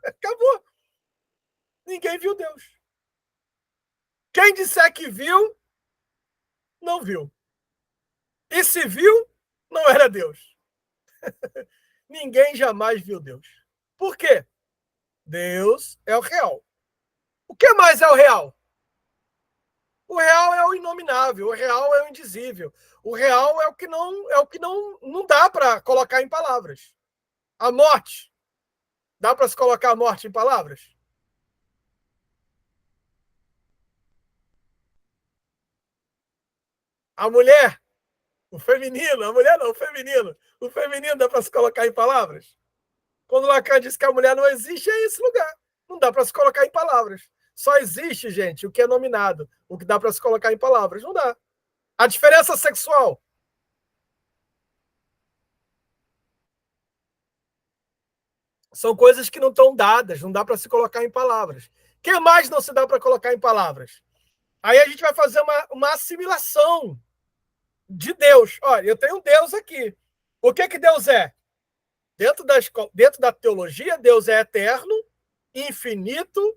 Acabou. Ninguém viu Deus. Quem disser que viu, não viu. E se viu, não era Deus. Ninguém jamais viu Deus. Por quê? Deus é o real. O que mais é o real? O real é o inominável, o real é o indizível. O real é o que não dá para colocar em palavras. A morte. Dá para se colocar a morte em palavras? A mulher, o feminino, a mulher não, o feminino. O feminino dá para se colocar em palavras? Quando Lacan diz que a mulher não existe, é esse lugar. Não dá para se colocar em palavras. Só existe, gente, o que é nominado. O que dá para se colocar em palavras. Não dá. A diferença sexual. São coisas que não estão dadas, não dá para se colocar em palavras. O que mais não se dá para colocar em palavras? Aí a gente vai fazer uma assimilação de Deus. Olha, eu tenho um Deus aqui. O que Deus é? Dentro da teologia, Deus é eterno, infinito,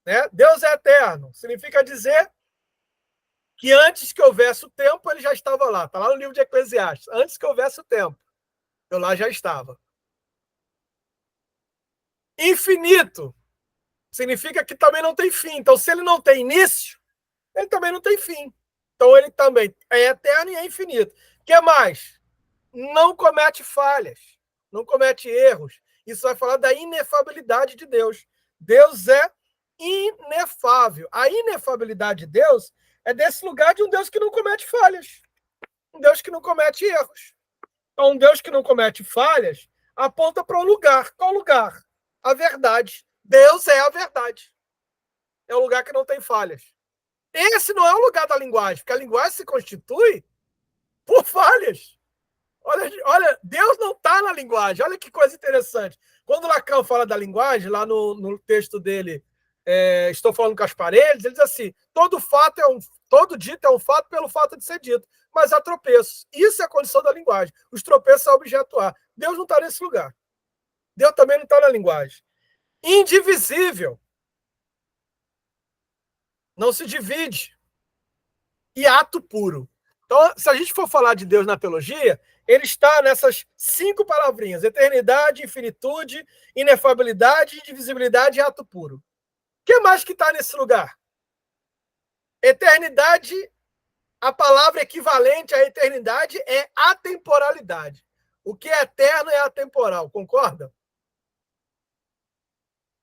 né? Deus é eterno. Significa dizer que antes que houvesse o tempo, ele já estava lá. Está lá no livro de Eclesiastes. Antes que houvesse o tempo, eu lá já estava. Infinito significa que também não tem fim. Então, se ele não tem início, ele também não tem fim. Então, ele também é eterno e é infinito. O que mais? Não comete falhas, não comete erros. Isso vai falar da inefabilidade de Deus. Deus é inefável. A inefabilidade de Deus é desse lugar de um Deus que não comete falhas, um Deus que não comete erros. Então, um Deus que não comete falhas aponta para um lugar. Qual lugar? A verdade. Deus é a verdade. É o lugar que não tem falhas. Esse não é o lugar da linguagem, porque a linguagem se constitui por falhas. Olha, Deus não está na linguagem. Olha que coisa interessante. Quando Lacan fala da linguagem, lá no texto dele, Estou Falando com as Paredes, ele diz assim: todo dito é um fato pelo fato de ser dito, mas há tropeços. Isso é a condição da linguagem. Os tropeços são objeto A. Deus não está nesse lugar. Deus também não está na linguagem. Indivisível. Não se divide. E ato puro. Então, se a gente for falar de Deus na teologia, ele está nessas 5 palavrinhas: eternidade, infinitude, inefabilidade, indivisibilidade e ato puro. O que mais que está nesse lugar? Eternidade, a palavra equivalente à eternidade é atemporalidade. O que é eterno é atemporal, concorda?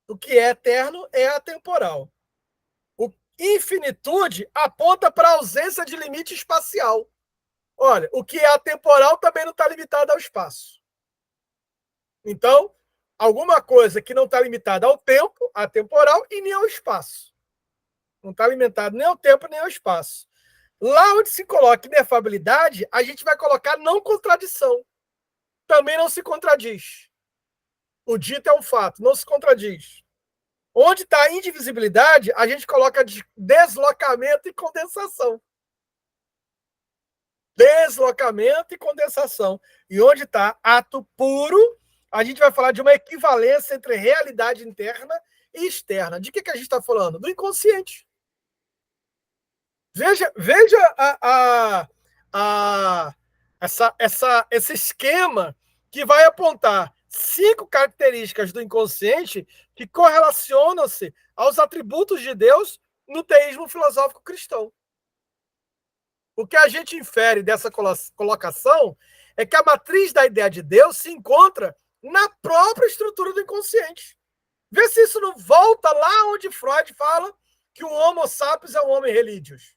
O que é eterno é atemporal. Infinitude aponta para a ausência de limite espacial. Olha, o que é atemporal também não está limitado ao espaço. Então, alguma coisa que não está limitada ao tempo, atemporal, e nem ao espaço. Não está limitado nem ao tempo, nem ao espaço. Lá onde se coloca inefabilidade, a gente vai colocar não contradição. Também não se contradiz. O dito é um fato, não se contradiz. Onde está a indivisibilidade, a gente coloca deslocamento e condensação. Deslocamento e condensação. E onde está ato puro, a gente vai falar de uma equivalência entre realidade interna e externa. De que a gente está falando? Do inconsciente. Veja esse esquema que vai apontar 5 características do inconsciente que correlacionam-se aos atributos de Deus no teísmo filosófico cristão. O que a gente infere dessa colocação é que a matriz da ideia de Deus se encontra na própria estrutura do inconsciente. Vê se isso não volta lá onde Freud fala que o Homo sapiens é um homem relígios.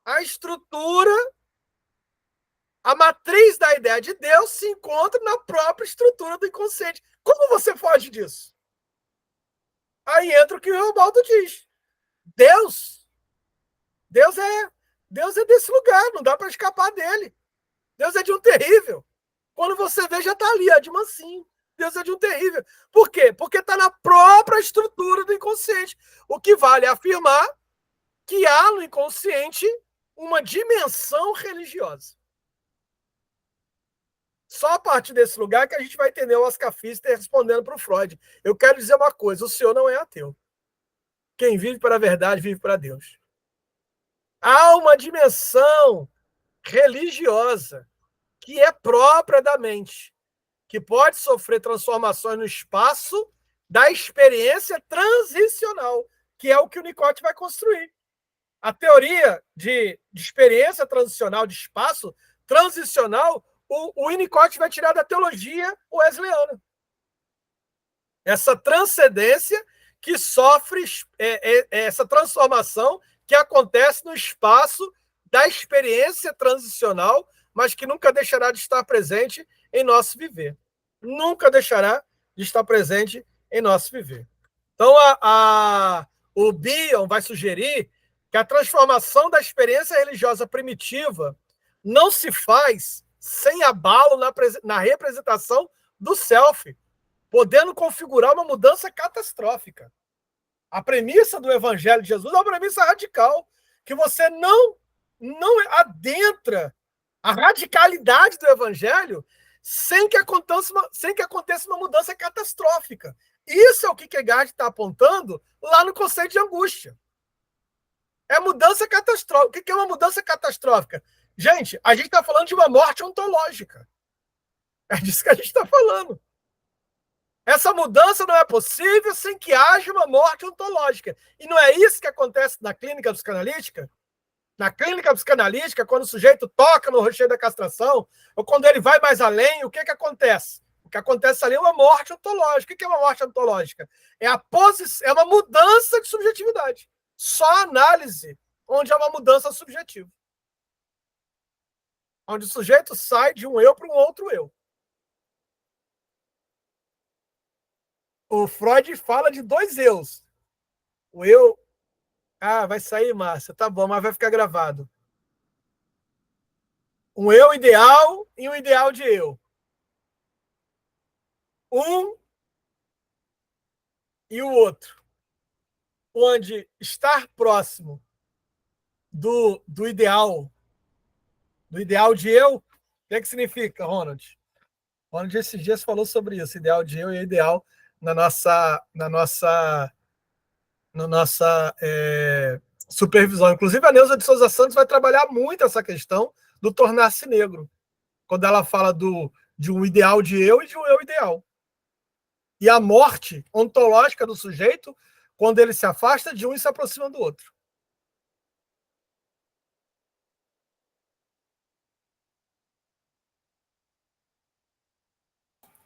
A estrutura, a matriz da ideia de Deus se encontra na própria estrutura do inconsciente. Como você foge disso? Aí entra o que o Reobaldo diz. Deus é desse lugar, não dá para escapar dele. Deus é de um terrível. Quando você vê, já está ali, de mansinho. Deus é de um terrível. Por quê? Porque está na própria estrutura do inconsciente. O que vale é afirmar que há no inconsciente uma dimensão religiosa. Só a partir desse lugar que a gente vai entender o Oscar Pfister respondendo para o Freud. Eu quero dizer uma coisa, o senhor não é ateu. Quem vive para a verdade, vive para Deus. Há uma dimensão religiosa que é própria da mente, que pode sofrer transformações no espaço da experiência transicional, que é o que o Winnicott vai construir. A teoria de experiência transicional, de espaço transicional, o Winnicott vai tirar da teologia wesleyana. Essa transcendência que sofre essa transformação que acontece no espaço da experiência transicional, mas que nunca deixará de estar presente em nosso viver. Nunca deixará de estar presente em nosso viver. Então, o Bion vai sugerir que a transformação da experiência religiosa primitiva não se faz sem abalo na representação do self, podendo configurar uma mudança catastrófica. A premissa do Evangelho de Jesus é uma premissa radical, que você não adentra a radicalidade do Evangelho sem que aconteça uma mudança catastrófica. Isso é o que Kierkegaard está apontando lá no conceito de angústia. É mudança catastrófica. O que é uma mudança catastrófica? Gente, a gente está falando de uma morte ontológica. É disso que a gente está falando. Essa mudança não é possível sem que haja uma morte ontológica. E não é isso que acontece na clínica psicanalítica? Na clínica psicanalítica, quando o sujeito toca no rochedo da castração, ou quando ele vai mais além, o que acontece? O que acontece ali é uma morte ontológica. O que é uma morte ontológica? É uma mudança de subjetividade. Só análise onde há uma mudança subjetiva. Onde o sujeito sai de um eu para um outro eu. O Freud fala de dois eus. O eu... vai sair, Márcia. Tá bom, mas vai ficar gravado. Um eu ideal e um ideal de eu. Um e o outro. Onde estar próximo do ideal de eu, o que significa, Ronald? Ronald esses dias falou sobre isso, ideal de eu e ideal na nossa supervisão. Inclusive, a Neuza de Souza Santos vai trabalhar muito essa questão do tornar-se negro, quando ela fala de um ideal de eu e de um eu ideal. E a morte ontológica do sujeito, quando ele se afasta de um e se aproxima do outro.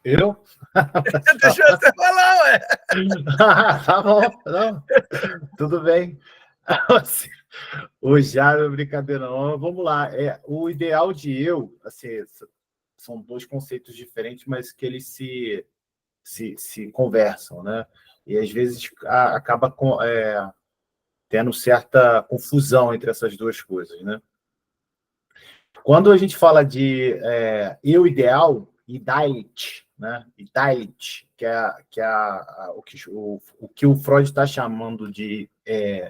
Eu? Deixa você falar, ué. Tá bom, não. Tudo bem. O Jário, brincadeira não. Vamos lá. O ideal de eu, assim, são dois conceitos diferentes, mas que eles se conversam, né? E às vezes acaba tendo certa confusão entre essas duas coisas, né? Quando a gente fala de eu ideal, Ideality, né? Ideality, que é o que o Freud está chamando de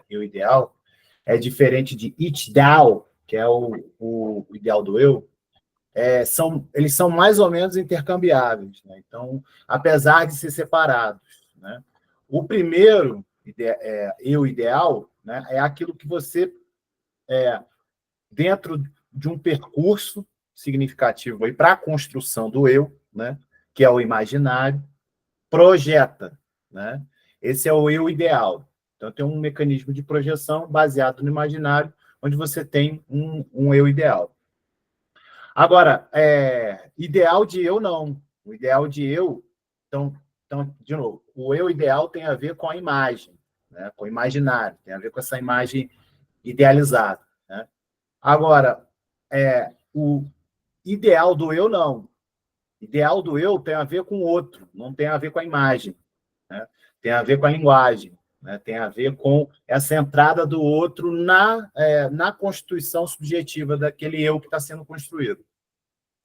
eu ideal, é diferente de Ideal, que é o ideal do eu. Eles são mais ou menos intercambiáveis, né? Então, apesar de ser separados, né? O primeiro eu ideal, né, é aquilo que você dentro de um percurso significativo aí para a construção do eu, né, que é o imaginário, projeta, né? Esse é o eu ideal. Então tem um mecanismo de projeção baseado no imaginário, onde você tem um eu ideal. Agora, ideal de eu não. O ideal de eu, então, de novo, o eu ideal tem a ver com a imagem, né, com o imaginário, tem a ver com essa imagem idealizada, né? Agora, o ideal do eu, não. Ideal do eu tem a ver com o outro, não tem a ver com a imagem, né? Tem a ver com a linguagem, né? Tem a ver com essa entrada do outro na constituição subjetiva daquele eu que está sendo construído.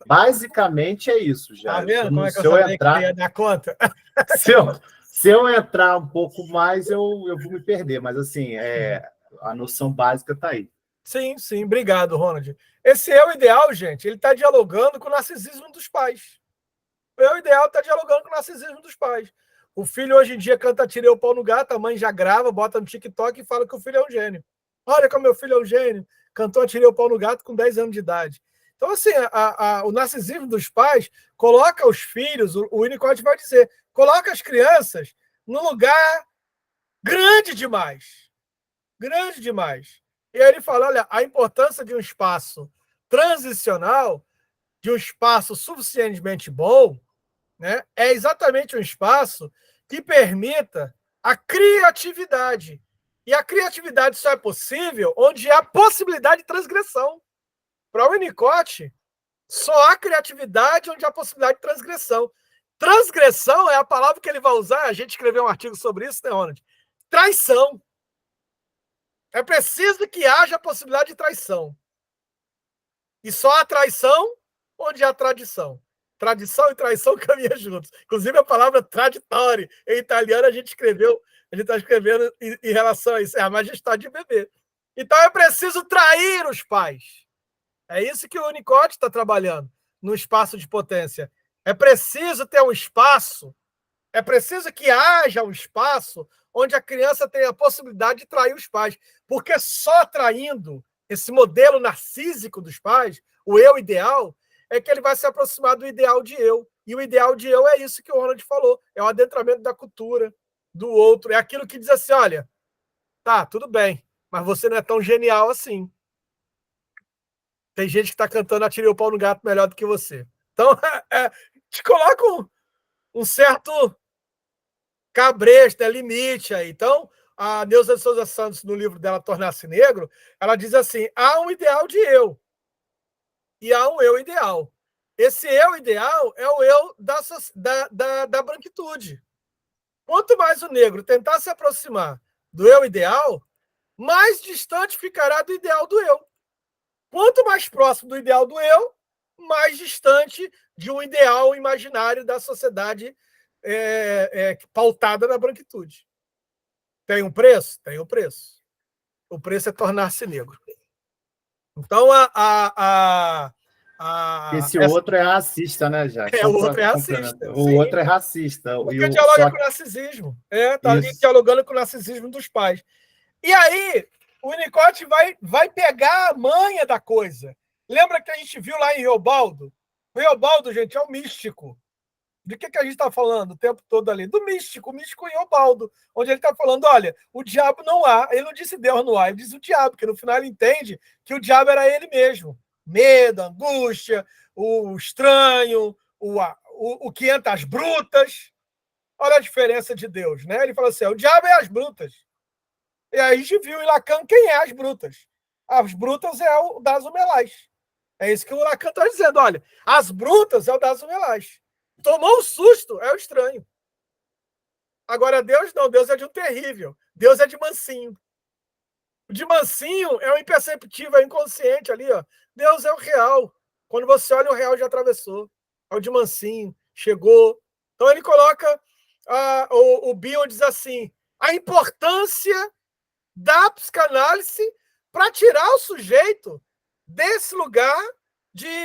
Basicamente é isso, já. Tá vendo como é que eu sabia que ia dar conta? Se eu entrar um pouco mais, eu vou me perder, mas assim, a noção básica está aí. Sim, sim. Obrigado, Ronald. Esse eu ideal, gente, ele está dialogando com o narcisismo dos pais. O eu ideal está dialogando com o narcisismo dos pais. O filho hoje em dia canta Tirei o pau no gato, a mãe já grava, bota no TikTok e fala que o filho é um gênio. Olha como meu filho é um gênio. Cantou Tirei o pau no gato com 10 anos de idade. Então, assim, o narcisismo dos pais coloca os filhos, o Winnicott vai dizer, coloca as crianças num lugar grande demais. Grande demais. E aí ele fala, olha, a importância de um espaço transicional, de um espaço suficientemente bom, né, é exatamente um espaço que permita a criatividade. E a criatividade só é possível onde há possibilidade de transgressão. Para o Winnicott, só há criatividade onde há possibilidade de transgressão. Transgressão é a palavra que ele vai usar, a gente escreveu um artigo sobre isso, né, Ronald? Traição. É preciso que haja a possibilidade de traição. E só há traição onde há tradição. Tradição e traição caminham juntos. Inclusive, a palavra traditore, em italiano, a gente está escrevendo em relação a isso. É a majestade de bebê. Então, é preciso trair os pais. É isso que o Winnicott está trabalhando no espaço de potência. É preciso ter um espaço, é preciso que haja um espaço onde a criança tenha a possibilidade de trair os pais. Porque só traindo esse modelo narcísico dos pais, o eu ideal, é que ele vai se aproximar do ideal de eu. E o ideal de eu é isso que o Ronald falou, é o adentramento da cultura, do outro, é aquilo que diz assim, olha, tá, tudo bem, mas você não é tão genial assim. Tem gente que está cantando Atirei o pau no gato melhor do que você. Então, te coloca um certo cabresto, limite aí. Então, a Neuza de Souza Santos, no livro dela Tornar-se Negro, ela diz assim, há um ideal de eu e há um eu ideal. Esse eu ideal é o eu da branquitude. Quanto mais o negro tentar se aproximar do eu ideal, mais distante ficará do ideal do eu. Quanto mais próximo do ideal do eu, mais distante de um ideal imaginário da sociedade pautada na branquitude. Tem um preço? Tem um preço. O preço é tornar-se negro. Então, Esse outro é racista, né, Jack? o outro é racista. O outro é racista. Porque dialoga com o narcisismo. Está ali dialogando com o narcisismo dos pais. E aí, o Winnicott vai pegar a manha da coisa. Lembra que a gente viu lá em Riobaldo? O Riobaldo, gente, é um místico. De que a gente está falando o tempo todo ali? Do místico, o místico Riobaldo, onde ele está falando, olha, o diabo não há. Ele não disse Deus não há, ele disse o diabo, porque no final ele entende que o diabo era ele mesmo. Medo, angústia, o estranho, o que entra as brutas. Olha a diferença de Deus, né? Ele fala assim, o diabo é as brutas. E aí a gente viu em Lacan quem é as brutas. As brutas é o das Umelás. É isso que o Lacan está dizendo. Olha, as brutas é o das Umelás. Tomou um susto, é o estranho. Agora, Deus não, Deus é de um terrível. Deus é de mansinho. O de mansinho é o imperceptível, é o inconsciente ali, ó. Deus é o real. Quando você olha, o real já atravessou. É o de mansinho, chegou. Então ele coloca, o Bion diz assim, a importância da psicanálise para tirar o sujeito desse lugar de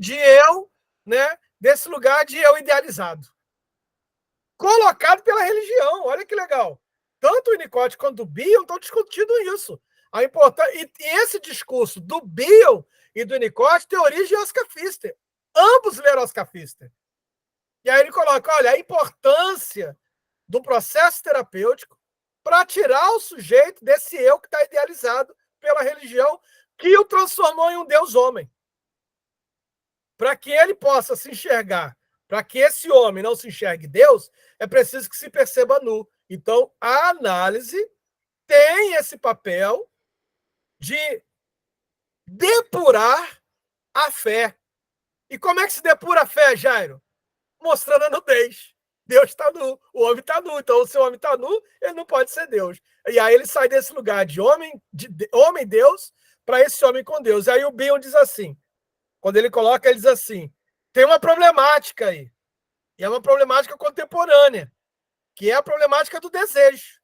eu, né? Desse lugar de eu idealizado. Colocado pela religião, olha que legal. Tanto o Winnicott quanto o Bion estão discutindo isso. E esse discurso do Bion e do Winnicott tem origem em Oscar Pfister. Ambos leram Oscar Pfister. E aí ele coloca, olha, a importância do processo terapêutico para tirar o sujeito desse eu que está idealizado pela religião, que o transformou em um Deus homem. Para que ele possa se enxergar, para que esse homem não se enxergue Deus, é preciso que se perceba nu. Então, a análise tem esse papel de depurar a fé. E como é que se depura a fé, Jairo? Mostrando a nudez. Deus está nu, o homem está nu. Então, se o homem está nu, ele não pode ser Deus. E aí ele sai desse lugar de homem-Deus para esse homem com Deus. E aí o Bion diz assim, quando ele coloca, ele diz assim, tem uma problemática aí. E é uma problemática contemporânea, que é a problemática do desejo.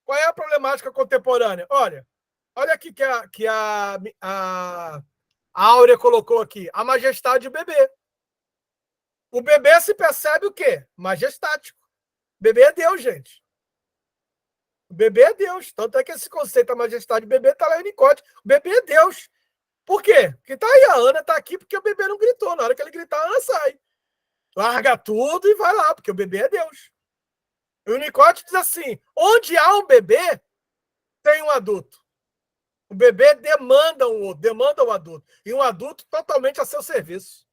Qual é a problemática contemporânea? Olha, Olha aqui que a Áurea colocou aqui. A majestade do bebê. O bebê se percebe o quê? Majestático. O bebê é Deus, gente. O bebê é Deus. Tanto é que esse conceito da majestade do bebê está lá em Nicótico. O bebê é Deus. Por quê? Porque tá aí, a Ana tá aqui porque o bebê não gritou. Na hora que ele gritar, a Ana sai. Larga tudo e vai lá, porque o bebê é Deus. E o Nicótico diz assim: onde há um bebê, tem um adulto. O bebê demanda um outro, demanda um adulto. E um adulto totalmente a seu serviço.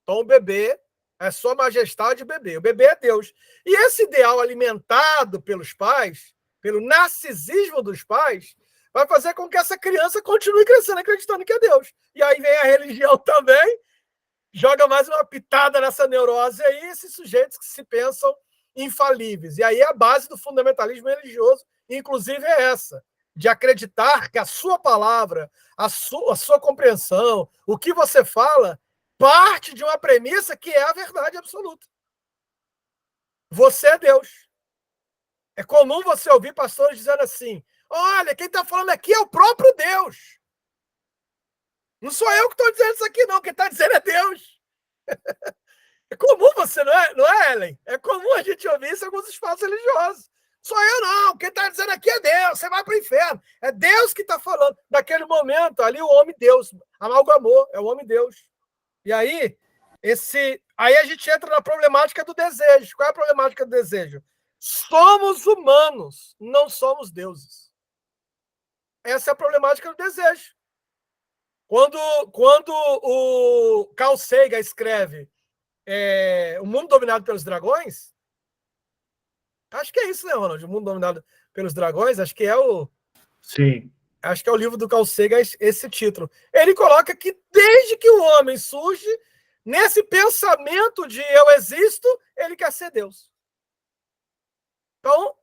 Então, o bebê é sua majestade, o bebê. O bebê é Deus. E esse ideal alimentado pelos pais, pelo narcisismo dos pais, vai fazer com que essa criança continue crescendo acreditando que é Deus. E aí vem a religião também, joga mais uma pitada nessa neurose aí, esses sujeitos que se pensam infalíveis. E aí a base do fundamentalismo religioso, inclusive, é essa, de acreditar que a sua palavra, a sua compreensão, o que você fala, parte de uma premissa que é a verdade absoluta. Você é Deus. É comum você ouvir pastores dizendo assim: olha, quem está falando aqui é o próprio Deus. Não sou eu que estou dizendo isso aqui, não. Quem está dizendo é Deus. É comum você, não é, Ellen? É comum a gente ouvir isso em alguns espaços religiosos. Sou eu, não. Quem está dizendo aqui é Deus. Você vai para o inferno. É Deus que está falando. Naquele momento, ali o homem-Deus amalgamou. É o homem-Deus. E aí, aí a gente entra na problemática do desejo. Qual é a problemática do desejo? Somos humanos, não somos deuses. Essa é a problemática do desejo. Quando o Carl Sagan escreve O Mundo Dominado pelos Dragões, acho que é isso, né, Ronald? O Mundo Dominado pelos Dragões, acho que é o... Sim. Acho que é o livro do Carl Sagan, esse título. Ele coloca que desde que o homem surge, nesse pensamento de eu existo, ele quer ser Deus. Então,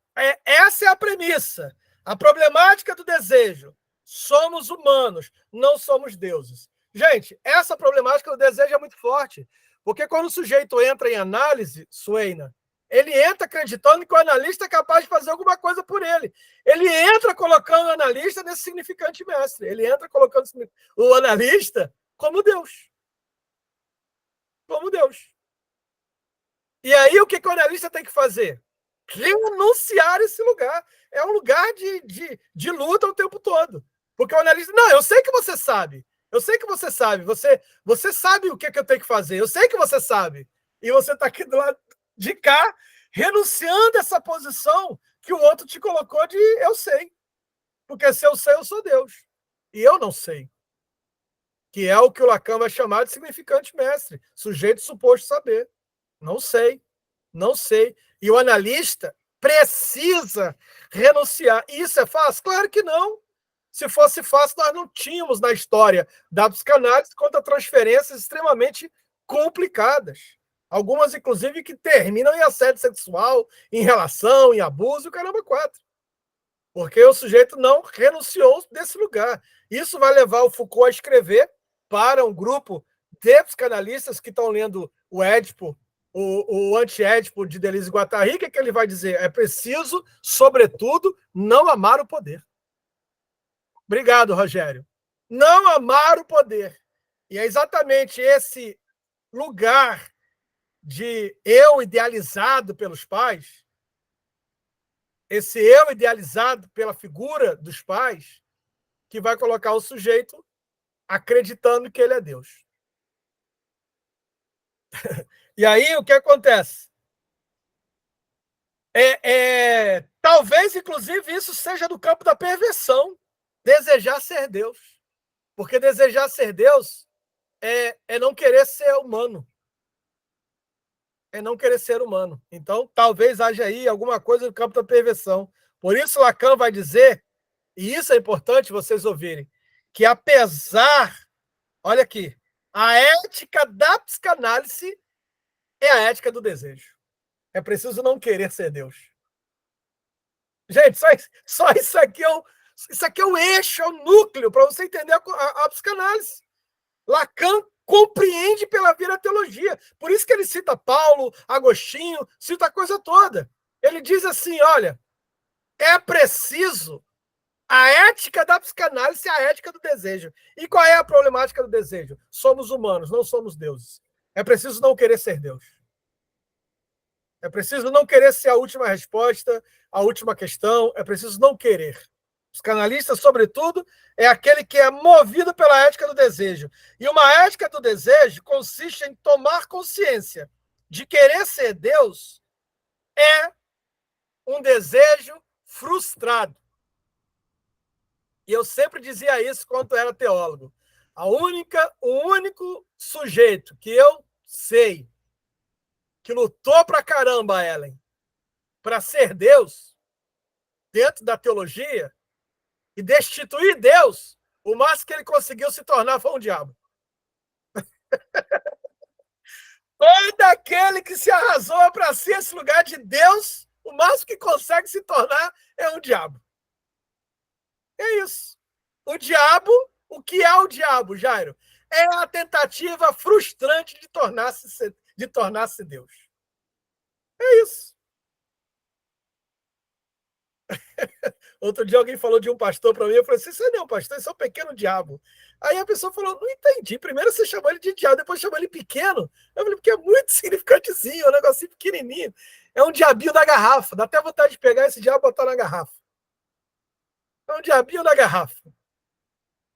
essa é a premissa. A problemática do desejo. Somos humanos, não somos deuses. Gente, essa problemática do desejo é muito forte. Porque quando o sujeito entra em análise, Sueina, ele entra acreditando que o analista é capaz de fazer alguma coisa por ele. Ele entra colocando o analista nesse significante mestre. Ele entra colocando o analista como Deus. Como Deus. E aí, o que o analista tem que fazer? Renunciar esse lugar. É um lugar de luta o tempo todo. Porque o analista... Não, eu sei que você sabe. Eu sei que você sabe. Você sabe o que eu tenho que fazer. Eu sei que você sabe. E você está aqui do lado de cá, renunciando essa posição que o outro te colocou de eu sei. Porque se eu sei, eu sou Deus. E eu não sei. Que é o que o Lacan vai chamar de significante mestre. Sujeito suposto saber. Não sei. Não sei. E o analista precisa renunciar. Isso é fácil? Claro que não. Se fosse fácil, nós não tínhamos na história da psicanálise contra transferências extremamente complicadas. Algumas, inclusive, que terminam em assédio sexual, em relação, em abuso, e o caramba, 4. Porque o sujeito não renunciou desse lugar. Isso vai levar o Foucault a escrever para um grupo de psicanalistas que estão lendo o Édipo, o anti-Édipo de Deleuze e Guattari. O que ele vai dizer? É preciso, sobretudo, não amar o poder. Obrigado, Rogério. Não amar o poder. E é exatamente esse lugar de eu idealizado pelos pais, esse eu idealizado pela figura dos pais, que vai colocar o sujeito acreditando que ele é Deus. E aí, o que acontece? Talvez, inclusive, isso seja do campo da perversão. Desejar ser Deus. Porque desejar ser Deus é não querer ser humano. É não querer ser humano. Então, talvez haja aí alguma coisa do campo da perversão. Por isso, Lacan vai dizer, e isso é importante vocês ouvirem, que apesar, olha aqui, a ética da psicanálise é a ética do desejo. É preciso não querer ser Deus. Gente, só isso aqui é o eixo, é o núcleo para você entender a psicanálise. Lacan compreende pela via da teologia. Por isso que ele cita Paulo, Agostinho, cita a coisa toda. Ele diz assim, olha, é preciso A ética da psicanálise é a ética do desejo. E qual é a problemática do desejo? Somos humanos, não somos deuses. É preciso não querer ser Deus. É preciso não querer ser a última resposta, a última questão. É preciso não querer. Os canalistas, sobretudo, é aquele que é movido pela ética do desejo. E uma ética do desejo consiste em tomar consciência de querer ser Deus é um desejo frustrado. E eu sempre dizia isso quando era teólogo. O único sujeito que eu sei que lutou pra caramba, Ellen, para ser Deus, dentro da teologia, e destituir Deus, o máximo que ele conseguiu se tornar foi um diabo. Todo aquele que se arrasou para ser esse lugar de Deus, o máximo que consegue se tornar é um diabo. É isso. O diabo, o que é o diabo, Jairo? É a tentativa frustrante de tornar-se Deus. É isso. Outro dia alguém falou de um pastor para mim, eu falei assim, isso não é um pastor, isso é um pequeno diabo. Aí a pessoa falou, não entendi, primeiro você chamou ele de diabo, depois chamou ele pequeno. Eu falei, porque é muito significantezinho, é um negocinho pequenininho. É um diabinho da garrafa, dá até vontade de pegar esse diabo e botar na garrafa. É um diabinho da garrafa.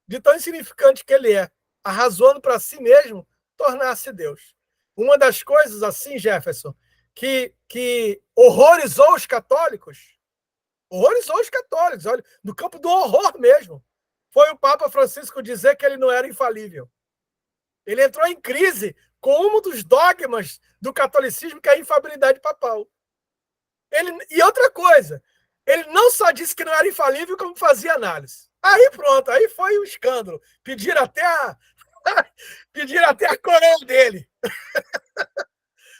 De tão insignificante que ele é, arrasando para si mesmo, tornar-se Deus. Uma das coisas assim, Jefferson, que horrorizou os católicos, olha, no campo do horror mesmo, foi o Papa Francisco dizer que ele não era infalível. Ele entrou em crise com um dos dogmas do catolicismo, que é a infalibilidade papal. E outra coisa, ele não só disse que não era infalível, como fazia análise. Aí pronto, aí foi um escândalo. Pediram até a coroa dele.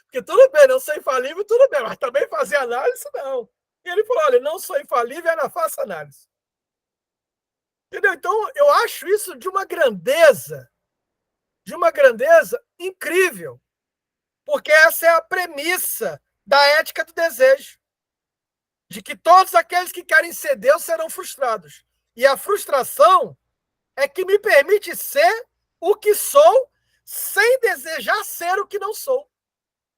Porque tudo bem, não sou infalível, tudo bem, mas também fazer análise, não. E ele falou, olha, não sou infalível, ainda faço análise. Entendeu? Então, eu acho isso de uma grandeza incrível. Porque essa é a premissa da ética do desejo. De que todos aqueles que querem ser Deus serão frustrados. E a frustração é que me permite ser o que sou sem desejar ser o que não sou.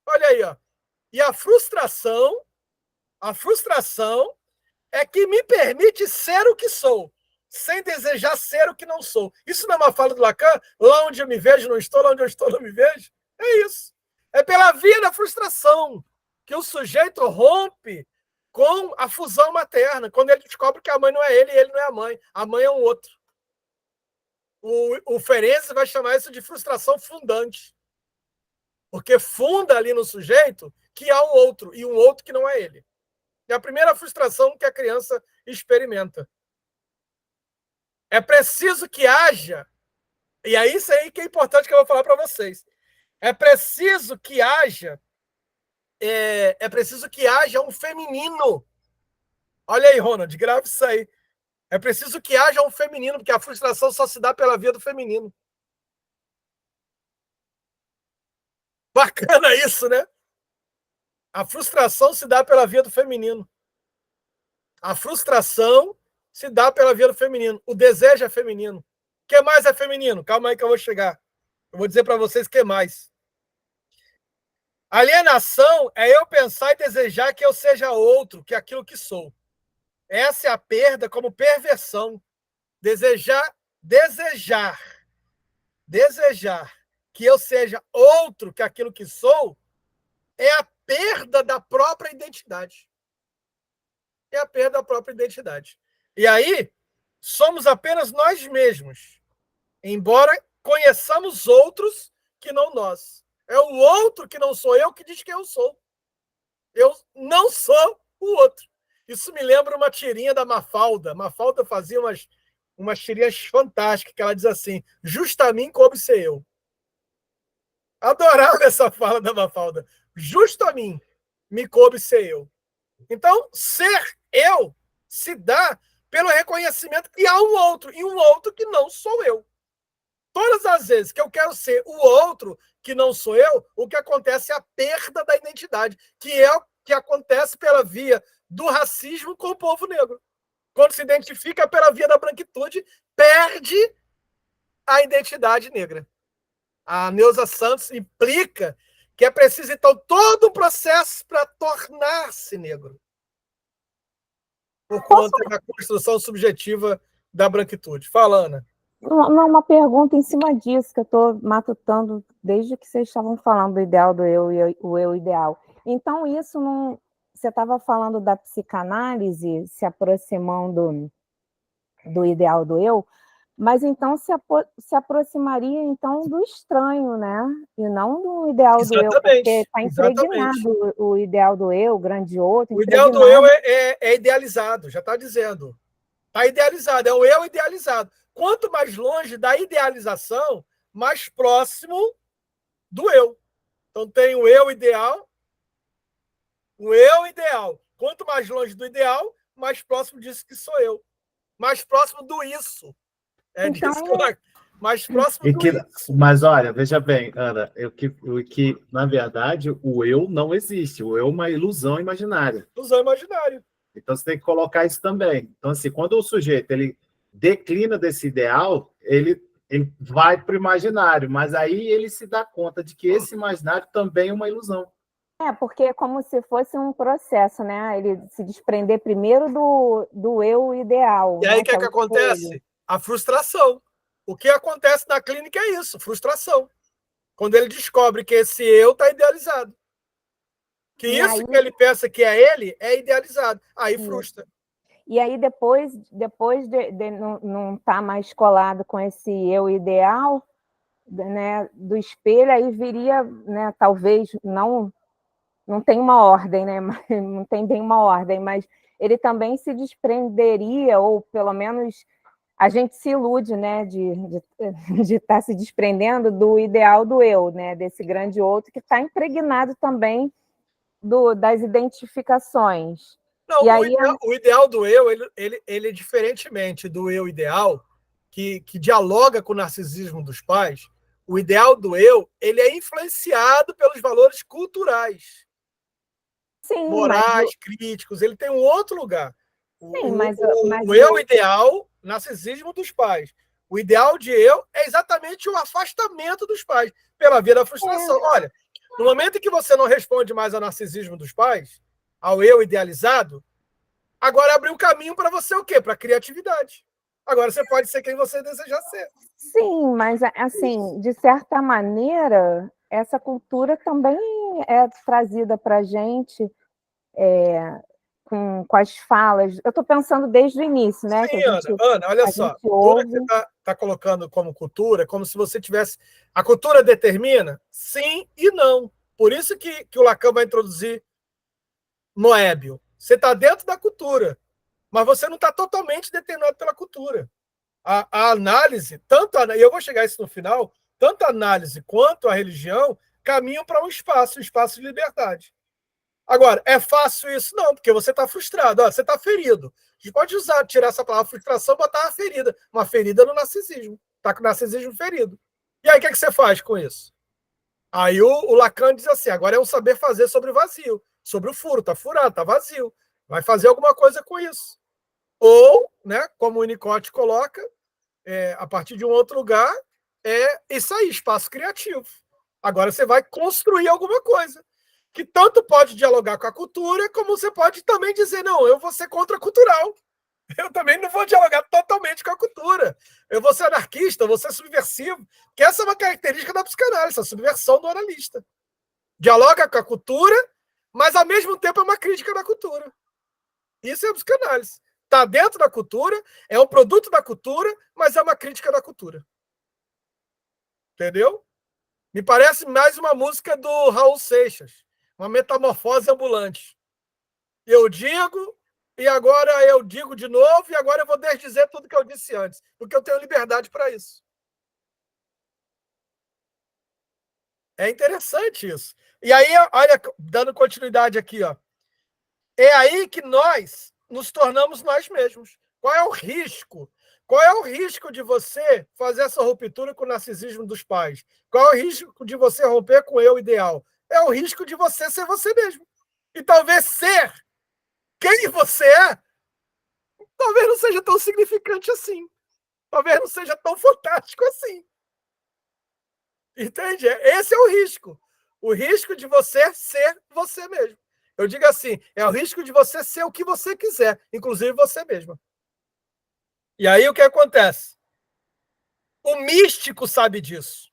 Olha aí, ó. E a frustração é que me permite ser o que sou, sem desejar ser o que não sou. Isso não é uma fala do Lacan? Lá onde eu me vejo, não estou, lá onde eu estou, não me vejo? É isso. É pela via da frustração que o sujeito rompe com a fusão materna, quando ele descobre que a mãe não é ele e ele não é a mãe. A mãe é um outro. O Ferenczi vai chamar isso de frustração fundante. Porque funda ali no sujeito que há um outro, e um outro que não é ele. É a primeira frustração que a criança experimenta. É preciso que haja, e é isso aí que é importante que eu vou falar para vocês. É preciso que haja um feminino. Olha aí, Ronald, grave isso aí. É preciso que haja um feminino, porque a frustração só se dá pela via do feminino. Bacana isso, né? A frustração se dá pela via do feminino. A frustração se dá pela via do feminino. O desejo é feminino. O que mais é feminino? Calma aí que eu vou chegar. Eu vou dizer para vocês o que mais. Alienação é eu pensar e desejar que eu seja outro que aquilo que sou. Essa é a perda como perversão. Desejar que eu seja outro que aquilo que sou é a perda da própria identidade. É a perda da própria identidade. E aí, somos apenas nós mesmos, embora conheçamos outros que não nós. É o outro que não sou eu que diz que eu sou. Eu não sou o outro. Isso me lembra uma tirinha da Mafalda. Mafalda fazia umas tirinhas fantásticas, que ela diz assim, justo a mim coube ser eu. Adorava essa fala da Mafalda. Justo a mim me coube ser eu. Então, ser eu se dá pelo reconhecimento que há um outro, e um outro que não sou eu. Todas as vezes que eu quero ser o outro que não sou eu, o que acontece é a perda da identidade, que é o que acontece pela via do racismo com o povo negro. quando se identifica pela via da branquitude, perde a identidade negra. A Neuza Santos implica que é preciso, então, todo um processo para tornar-se negro, por conta da construção subjetiva da branquitude. Fala, Ana. Uma pergunta em cima disso, que eu estou matutando desde que vocês estavam falando do ideal do eu e o eu ideal. Então, isso não... Você estava falando da psicanálise se aproximando do ideal do eu, mas então se aproximaria então do estranho, né? E não do ideal do eu, porque está impregnado o ideal do eu, o grande outro. O ideal do eu é idealizado, já está dizendo. Está idealizado, é o eu idealizado. Quanto mais longe da idealização, mais próximo do eu. Então tem o eu ideal, o eu ideal. Quanto mais longe do ideal, mais próximo disso que sou eu. Mais próximo do isso. É então, disso que eu... mais próximo do isso. Mas olha, veja bem, Ana, que na verdade o eu não existe. O eu é uma ilusão imaginária. Ilusão imaginária. Então você tem que colocar isso também. Então, assim, quando o sujeito ele declina desse ideal, ele vai para o imaginário, mas aí ele se dá conta de que esse imaginário também é uma ilusão. Porque é como se fosse um processo, né? Ele se desprender primeiro do eu ideal. E aí o que acontece? A frustração. O que acontece na clínica é isso, frustração. Quando ele descobre que esse eu está idealizado. Que e isso aí... que ele pensa que é ele é idealizado. Aí frustra. E aí depois de não estar mais colado com esse eu ideal, né, do espelho, aí viria, né, talvez, não tem uma ordem, né, não tem bem uma ordem, mas ele também se desprenderia, ou pelo menos a gente se ilude, né, de estar se desprendendo do ideal do eu, né, desse grande outro que está impregnado também das identificações. Não, e aí, o ideal do eu, ele diferentemente do eu ideal, que dialoga com o narcisismo dos pais, o ideal do eu, ele é influenciado pelos valores culturais. Sim, morais, críticos, ele tem um outro lugar. O eu ideal, narcisismo dos pais. O ideal de eu é exatamente o afastamento dos pais, pela via da frustração. Olha, no momento em que você não responde mais ao narcisismo dos pais, ao eu idealizado, agora abriu um caminho para você o quê? Para a criatividade. Agora você pode ser quem você desejar ser. Sim, mas assim, de certa maneira, essa cultura também é trazida para a gente com as falas. Eu estou pensando desde o início, né? Sim, Ana, olha só. Tudo que você está colocando como cultura, como se você tivesse... A cultura determina sim e não. Por isso que o Lacan vai introduzir Moébio. Você está dentro da cultura, mas você não está totalmente determinado pela cultura. A análise, e eu vou chegar a isso no final, tanto a análise quanto a religião caminham para um espaço de liberdade. Agora, é fácil isso? Não, porque você está frustrado, você está ferido. A gente pode tirar essa palavra frustração e botar uma ferida no narcisismo. Está com o narcisismo ferido. E aí, o que é que você faz com isso? Aí o Lacan diz assim, agora é um saber fazer sobre o vazio, sobre o furo, está furado, está vazio. Vai fazer alguma coisa com isso. Ou, né, como o Winnicott coloca, a partir de um outro lugar, isso aí, espaço criativo. Agora você vai construir alguma coisa, que tanto pode dialogar com a cultura, como você pode também dizer, não, eu vou ser contracultural. Eu também não vou dialogar totalmente com a cultura. Eu vou ser anarquista, eu vou ser subversivo, que essa é uma característica da psicanálise, a subversão do analista. Dialoga com a cultura, mas ao mesmo tempo é uma crítica da cultura. Isso é a psicanálise. Está dentro da cultura, é um produto da cultura, mas é uma crítica da cultura. Entendeu? Me parece mais uma música do Raul Seixas, uma metamorfose ambulante. Eu digo, e agora eu digo de novo, e agora eu vou desdizer tudo que eu disse antes, porque eu tenho liberdade para isso. É interessante isso. E aí, olha, dando continuidade aqui, ó. É aí que nós nos tornamos nós mesmos. Qual é o risco? Qual é o risco de você fazer essa ruptura com o narcisismo dos pais? Qual é o risco de você romper com o eu ideal? É o risco de você ser você mesmo. E talvez ser quem você é talvez não seja tão significante assim. Talvez não seja tão fantástico assim. Entende? Esse é o risco. O risco de você ser você mesmo. Eu digo assim, é o risco de você ser o que você quiser, inclusive você mesma. E aí o que acontece? O místico sabe disso.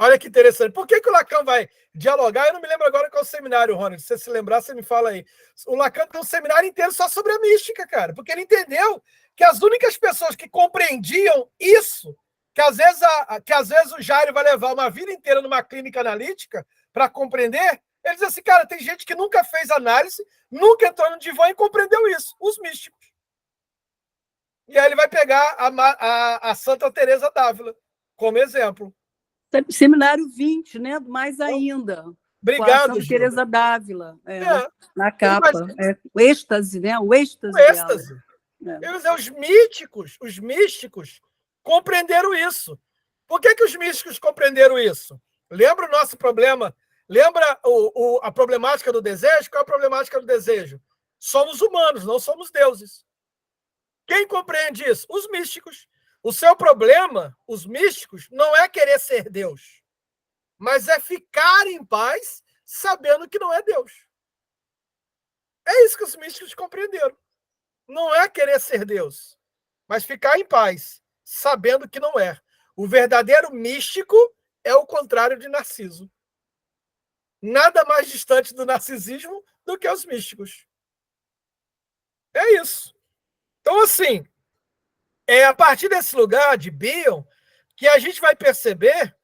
Olha que interessante. Por que o Lacan vai dialogar? Eu não me lembro agora qual é o seminário, Rony. Se você se lembrar, você me fala aí. O Lacan tem um seminário inteiro só sobre a mística, cara. Porque ele entendeu que as únicas pessoas que compreendiam isso, que às vezes o Jairo vai levar uma vida inteira numa clínica analítica para compreender, ele diz assim, cara, tem gente que nunca fez análise, nunca entrou no divã e compreendeu isso. Os místicos. E aí ele vai pegar a Santa Teresa d'Ávila como exemplo. Seminário 20, né? Mais ainda. Obrigado, Santa Teresa d'Ávila, na capa. Mas... O êxtase, né? O êxtase. Os místicos compreenderam isso. Por que os místicos compreenderam isso? Lembra o nosso problema? Lembra a problemática do desejo? Qual é a problemática do desejo? Somos humanos, não somos deuses. Quem compreende isso? Os místicos. O seu problema, os místicos, não é querer ser Deus, mas é ficar em paz sabendo que não é Deus. É isso que os místicos compreenderam. Não é querer ser Deus, mas ficar em paz sabendo que não é. O verdadeiro místico é o contrário de Narciso. Nada mais distante do narcisismo do que os místicos. É isso. Então, assim, é a partir desse lugar de Bion que a gente vai perceber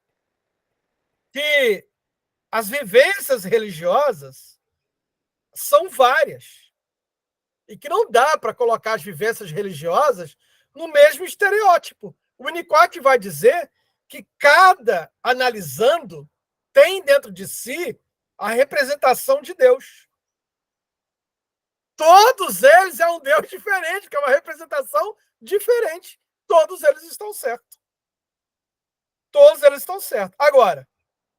que as vivências religiosas são várias e que não dá para colocar as vivências religiosas no mesmo estereótipo. O Winnicott vai dizer que cada analisando tem dentro de si a representação de Deus. Todos eles é um Deus diferente, que é uma representação diferente. Todos eles estão certos. Todos eles estão certos. Agora,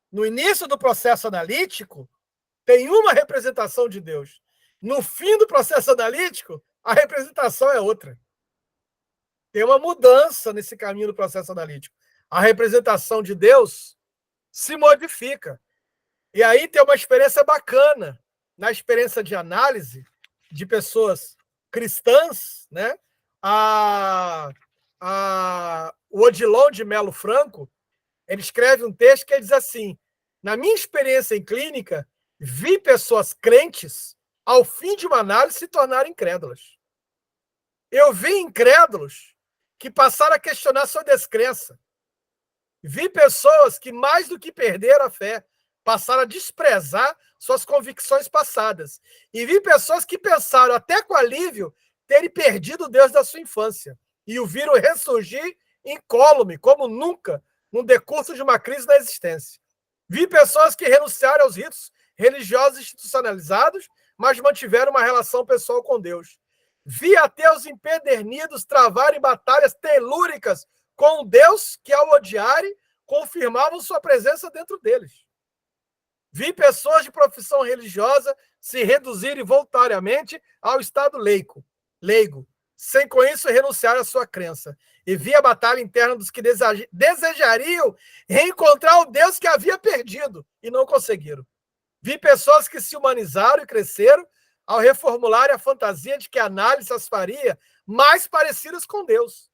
no início do processo analítico, tem uma representação de Deus. No fim do processo analítico, a representação é outra. Tem uma mudança nesse caminho do processo analítico. A representação de Deus se modifica. E aí tem uma experiência bacana na experiência de análise de pessoas cristãs, né? O Odilon de Melo Franco, ele escreve um texto que ele diz assim: na minha experiência em clínica, vi pessoas crentes, ao fim de uma análise, se tornarem incrédulas. Eu vi incrédulos que passaram a questionar sua descrença. Vi pessoas que, mais do que perderam a fé, passaram a desprezar suas convicções passadas. E vi pessoas que pensaram, até com alívio, terem perdido o Deus da sua infância. E o viram ressurgir incólume, como nunca, no decurso de uma crise da existência. Vi pessoas que renunciaram aos ritos religiosos institucionalizados, mas mantiveram uma relação pessoal com Deus. Vi ateus empedernidos travarem batalhas telúricas com Deus que, ao odiarem, confirmavam sua presença dentro deles. Vi pessoas de profissão religiosa se reduzirem voluntariamente ao estado leigo, sem com isso renunciar à sua crença. E vi a batalha interna dos que desejariam reencontrar o Deus que havia perdido e não conseguiram. Vi pessoas que se humanizaram e cresceram ao reformularem a fantasia de que a análise as faria mais parecidas com Deus.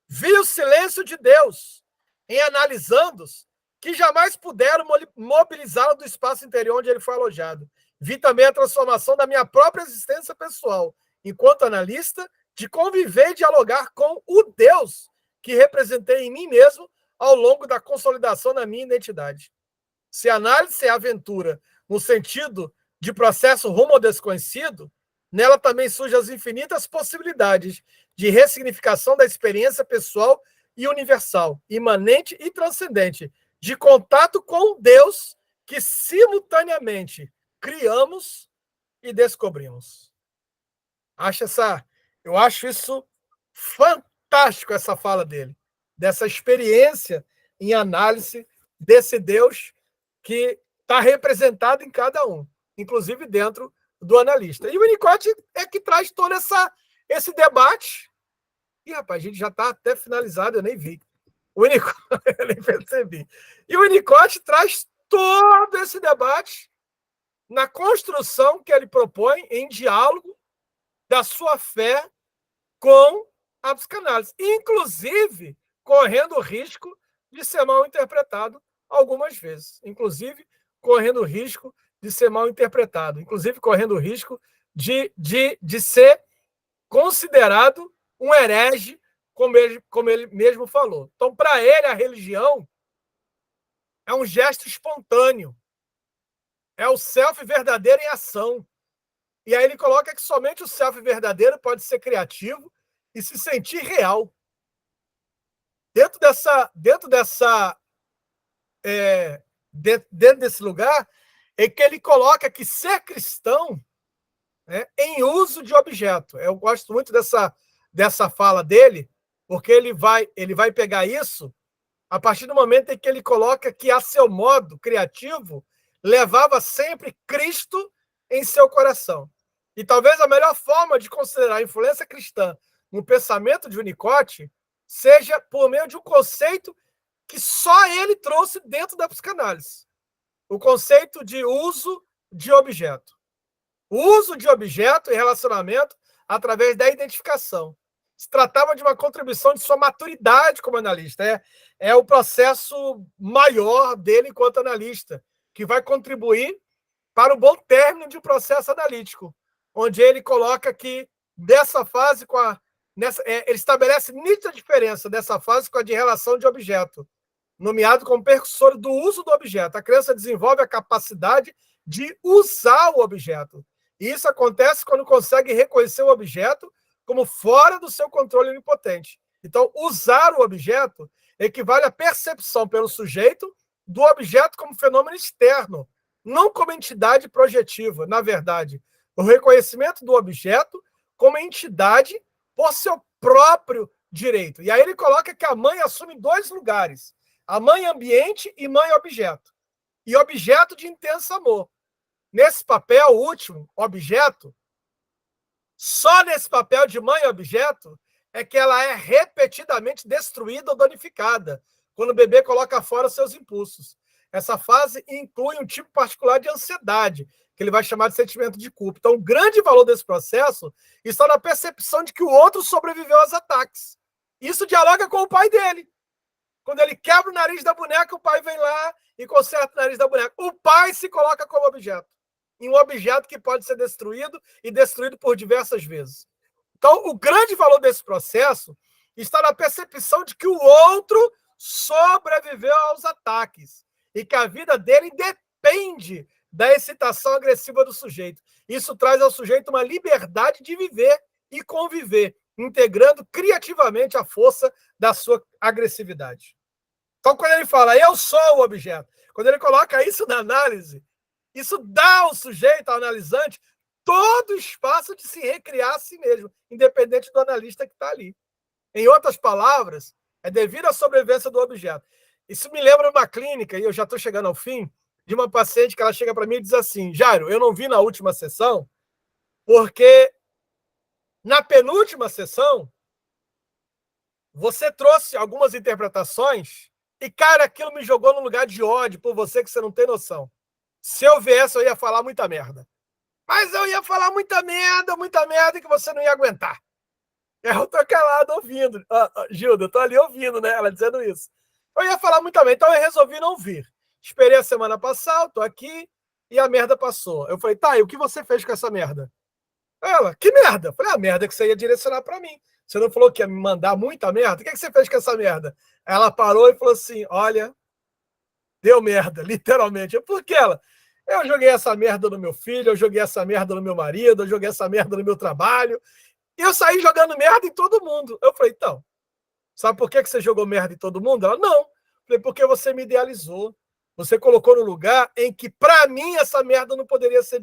Vi o silêncio de Deus em analisando-os que jamais puderam mobilizá-lo do espaço interior onde ele foi alojado. Vi também a transformação da minha própria existência pessoal, enquanto analista, de conviver e dialogar com o Deus que representei em mim mesmo ao longo da consolidação da minha identidade. Se análise é aventura no sentido de processo rumo ao desconhecido, nela também surgem as infinitas possibilidades de ressignificação da experiência pessoal e universal, imanente e transcendente, de contato com Deus que simultaneamente criamos e descobrimos. Eu acho isso fantástico, essa fala dele, dessa experiência em análise desse Deus que está representado em cada um, inclusive dentro do analista. E o Winnicott é que traz toda esse debate. E, rapaz, a gente já está até finalizado, eu nem vi. O Winnicott, eu nem percebi. E o Winnicott traz todo esse debate na construção que ele propõe em diálogo da sua fé com a psicanálise, inclusive correndo o risco de ser mal interpretado algumas vezes, inclusive correndo o risco de ser mal interpretado, inclusive correndo o risco de ser considerado um herege, como ele mesmo falou. Então, para ele, a religião é um gesto espontâneo, é o self verdadeiro em ação. E aí ele coloca que somente o self verdadeiro pode ser criativo e se sentir real. Dentro desse lugar, é que ele coloca que ser cristão, né, em uso de objeto. Eu gosto muito dessa fala dele, porque ele vai pegar isso a partir do momento em que ele coloca que, a seu modo criativo, levava sempre Cristo em seu coração. E talvez a melhor forma de considerar a influência cristã no pensamento de Winnicott seja por meio de um conceito que só ele trouxe dentro da psicanálise. O conceito de uso de objeto. O uso de objeto em relacionamento através da identificação. Se tratava de uma contribuição de sua maturidade como analista. É o processo maior dele enquanto analista, que vai contribuir para o bom término de um processo analítico, onde ele coloca que dessa fase ele estabelece nítida diferença dessa fase com a de relação de objeto, nomeado como percussor do uso do objeto. A criança desenvolve a capacidade de usar o objeto. E isso acontece quando consegue reconhecer o objeto como fora do seu controle onipotente. Então, usar o objeto equivale à percepção pelo sujeito do objeto como fenômeno externo, não como entidade projetiva, na verdade. O reconhecimento do objeto como entidade por seu próprio direito. E aí ele coloca que a mãe assume dois lugares: a mãe ambiente e mãe objeto. E objeto de intenso amor. Nesse papel último, objeto, só nesse papel de mãe objeto é que ela é repetidamente destruída ou danificada, quando o bebê coloca fora seus impulsos. Essa fase inclui um tipo particular de ansiedade, que ele vai chamar de sentimento de culpa. Então, o grande valor desse processo está na percepção de que o outro sobreviveu aos ataques. Isso dialoga com o pai dele. Quando ele quebra o nariz da boneca, o pai vem lá e conserta o nariz da boneca. O pai se coloca como objeto. Em um objeto que pode ser destruído e destruído por diversas vezes. Então, o grande valor desse processo está na percepção de que o outro sobreviveu aos ataques e que a vida dele depende da excitação agressiva do sujeito. Isso traz ao sujeito uma liberdade de viver e conviver, integrando criativamente a força da sua agressividade. Então, quando ele fala, eu sou o objeto, quando ele coloca isso na análise, isso dá ao sujeito, ao analisante, todo o espaço de se recriar a si mesmo, independente do analista que está ali. Em outras palavras, é devido à sobrevivência do objeto. Isso me lembra uma clínica, e eu já estou chegando ao fim, de uma paciente que ela chega para mim e diz assim, Jairo, eu não vi na última sessão, porque na penúltima sessão, você trouxe algumas interpretações e, cara, aquilo me jogou num lugar de ódio por você que você não tem noção. Se eu viesse, eu ia falar muita merda. Mas eu ia falar muita merda que você não ia aguentar. Eu tô calado ouvindo. Gilda, eu tô ali ouvindo, né? Ela dizendo isso. Eu ia falar muita merda, então eu resolvi não vir. Esperei a semana passar, tô aqui, e a merda passou. Eu falei, tá, e o que você fez com essa merda? Ela, que merda? Eu falei, a merda que você ia direcionar pra mim. Você não falou que ia me mandar muita merda? O que você fez com essa merda? Ela parou e falou assim, olha, deu merda, literalmente. Por que ela? Eu joguei essa merda no meu filho, eu joguei essa merda no meu marido, eu joguei essa merda no meu trabalho, e eu saí jogando merda em todo mundo. Eu falei, então, sabe por que você jogou merda em todo mundo? Ela, não. Eu falei, porque você me idealizou. Você colocou no lugar em que, para mim, essa merda não poderia ser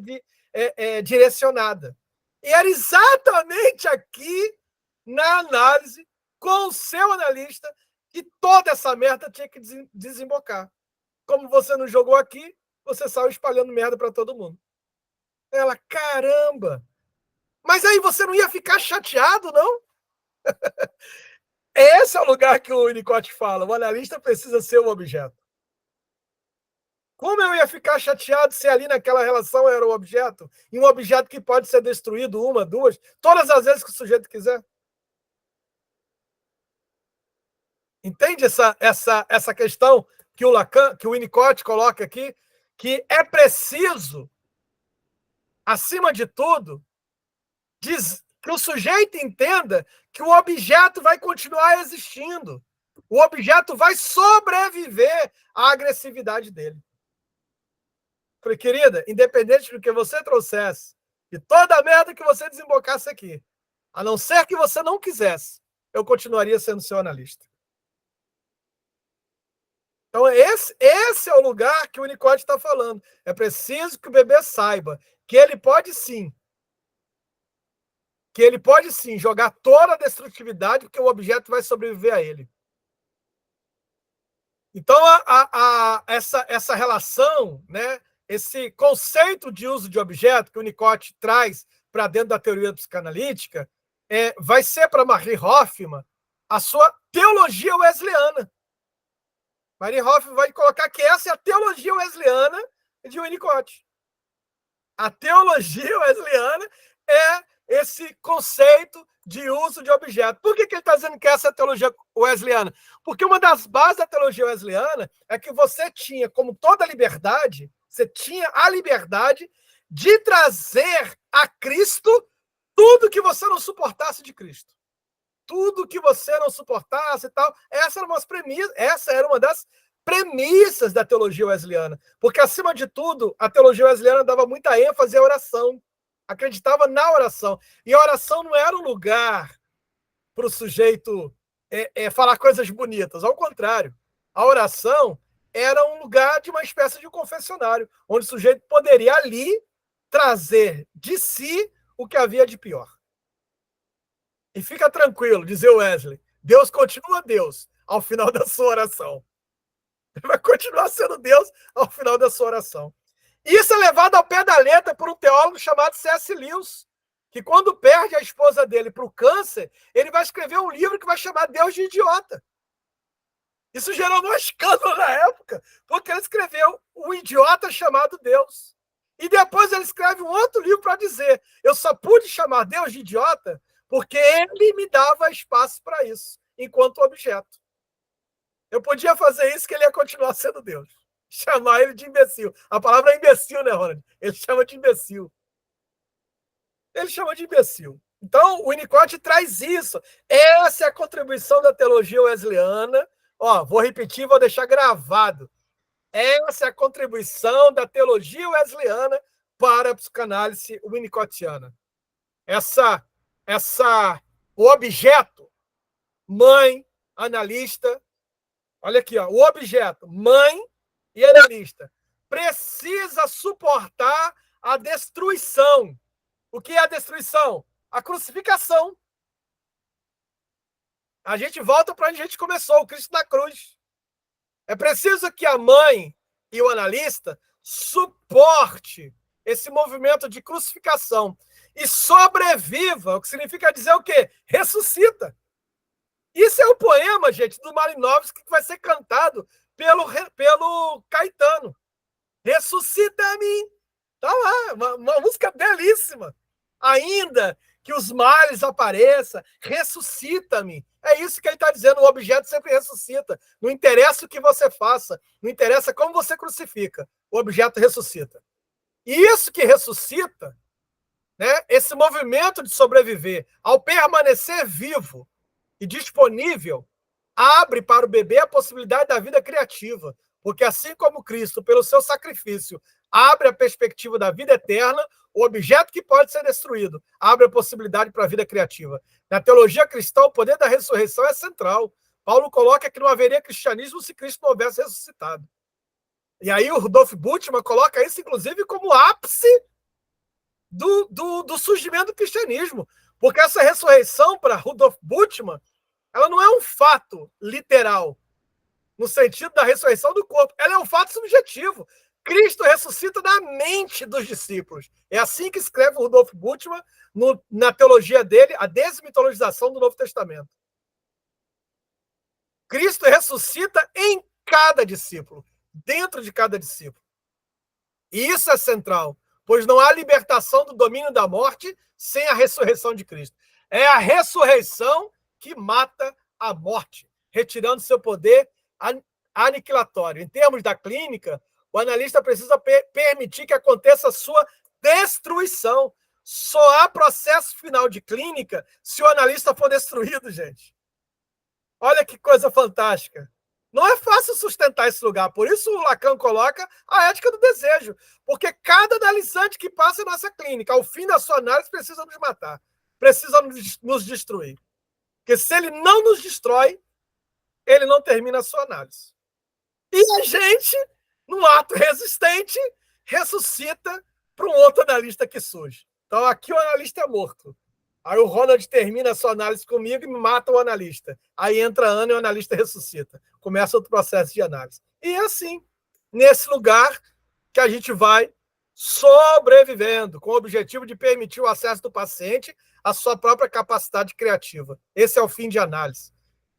direcionada. E era exatamente aqui, na análise, com o seu analista, que toda essa merda tinha que desembocar. Como você não jogou aqui, você saiu espalhando merda para todo mundo. Ela, caramba! Mas aí você não ia ficar chateado, não? Esse é o lugar que o Winnicott fala. O analista precisa ser o objeto. Como eu ia ficar chateado se ali naquela relação era o objeto? E um objeto que pode ser destruído uma, duas, todas as vezes que o sujeito quiser? Entende essa questão que o Lacan, que o Winnicott coloca aqui? Que é preciso, acima de tudo, que o sujeito entenda que o objeto vai continuar existindo. O objeto vai sobreviver à agressividade dele. Falei, querida, independente do que você trouxesse, e toda a merda que você desembocasse aqui, a não ser que você não quisesse, eu continuaria sendo seu analista. Então, esse é o lugar que o Winnicott está falando. É preciso que o bebê saiba que ele pode sim jogar toda a destrutividade, porque o objeto vai sobreviver a ele. Então, essa relação, né, esse conceito de uso de objeto que o Winnicott traz para dentro da teoria psicanalítica, vai ser para Marie Hoffmann a sua teologia wesleyana. Marie Hoffmann vai colocar que essa é a teologia wesleyana de Winnicott. A teologia wesleyana é esse conceito de uso de objeto. Por que ele está dizendo que essa é a teologia wesleyana? Porque uma das bases da teologia wesleyana é que você tinha, como toda liberdade, você tinha a liberdade de trazer a Cristo tudo que você não suportasse de Cristo. Tudo que você não suportasse e tal. Essa era uma das premissas da teologia wesleyana. Porque, acima de tudo, a teologia wesleyana dava muita ênfase à oração. Acreditava na oração. E a oração não era um lugar para o sujeito falar coisas bonitas. Ao contrário, a oração era um lugar de uma espécie de confessionário, onde o sujeito poderia ali trazer de si o que havia de pior. E fica tranquilo, dizia Wesley, Deus continua Deus ao final da sua oração. Ele vai continuar sendo Deus ao final da sua oração. Isso é levado ao pé da letra por um teólogo chamado C.S. Lewis, que quando perde a esposa dele para o câncer, ele vai escrever um livro que vai chamar Deus de Idiota. Isso gerou um escândalo na época, porque ele escreveu um idiota chamado Deus. E depois ele escreve um outro livro para dizer, eu só pude chamar Deus de idiota porque ele me dava espaço para isso, enquanto objeto. Eu podia fazer isso que ele ia continuar sendo Deus. Chamar ele de imbecil. A palavra é imbecil, né, Ronald? Ele chama de imbecil. Ele chama de imbecil. Então, o Winnicott traz isso. Essa é a contribuição da teologia wesleyana. Vou repetir, vou deixar gravado. Essa é a contribuição da teologia wesleyana para a psicanálise winnicottiana. O objeto, mãe, analista. Olha aqui, o objeto, mãe e analista, precisa suportar a destruição. O que é a destruição? A crucificação. A gente volta para onde a gente começou, o Cristo na cruz. É preciso que a mãe e o analista suporte esse movimento de crucificação e sobreviva, o que significa dizer o quê? Ressuscita. Isso é o poema, gente, do Malinowski, que vai ser cantado pelo Caetano. Ressuscita-me. Tá lá, uma música belíssima. Ainda que os males apareçam, ressuscita-me. É isso que ele está dizendo, o objeto sempre ressuscita. Não interessa o que você faça, não interessa como você crucifica, o objeto ressuscita. E isso que ressuscita, né, esse movimento de sobreviver, ao permanecer vivo e disponível, abre para o bebê a possibilidade da vida criativa. Porque assim como Cristo, pelo seu sacrifício, abre a perspectiva da vida eterna, o objeto que pode ser destruído abre a possibilidade para a vida criativa. Na teologia cristã, o poder da ressurreição é central. Paulo coloca que não haveria cristianismo se Cristo não houvesse ressuscitado. E aí o Rudolf Bultmann coloca isso, inclusive, como ápice do surgimento do cristianismo. Porque essa ressurreição, para Rudolf Bultmann, ela não é um fato literal, no sentido da ressurreição do corpo. Ela é um fato subjetivo. Cristo ressuscita na mente dos discípulos. É assim que escreve o Rudolf Bultmann na teologia dele, a desmitologização do Novo Testamento. Cristo ressuscita em cada discípulo, dentro de cada discípulo. E isso é central, pois não há libertação do domínio da morte sem a ressurreição de Cristo. É a ressurreição que mata a morte, retirando seu poder aniquilatório. Em termos da clínica, o analista precisa permitir que aconteça a sua destruição. Só há processo final de clínica se o analista for destruído, gente. Olha que coisa fantástica. Não é fácil sustentar esse lugar. Por isso o Lacan coloca a ética do desejo. Porque cada analisante que passa em nossa clínica, ao fim da sua análise, precisa nos matar. Precisa nos destruir. Porque se ele não nos destrói, ele não termina a sua análise. E a gente, num ato resistente, ressuscita para um outro analista que surge. Então aqui o analista é morto. Aí o Ronald termina a sua análise comigo e me mata o analista. Aí entra a Ana e o analista ressuscita. Começa outro processo de análise. E é assim, nesse lugar que a gente vai sobrevivendo, com o objetivo de permitir o acesso do paciente à sua própria capacidade criativa. Esse é o fim de análise.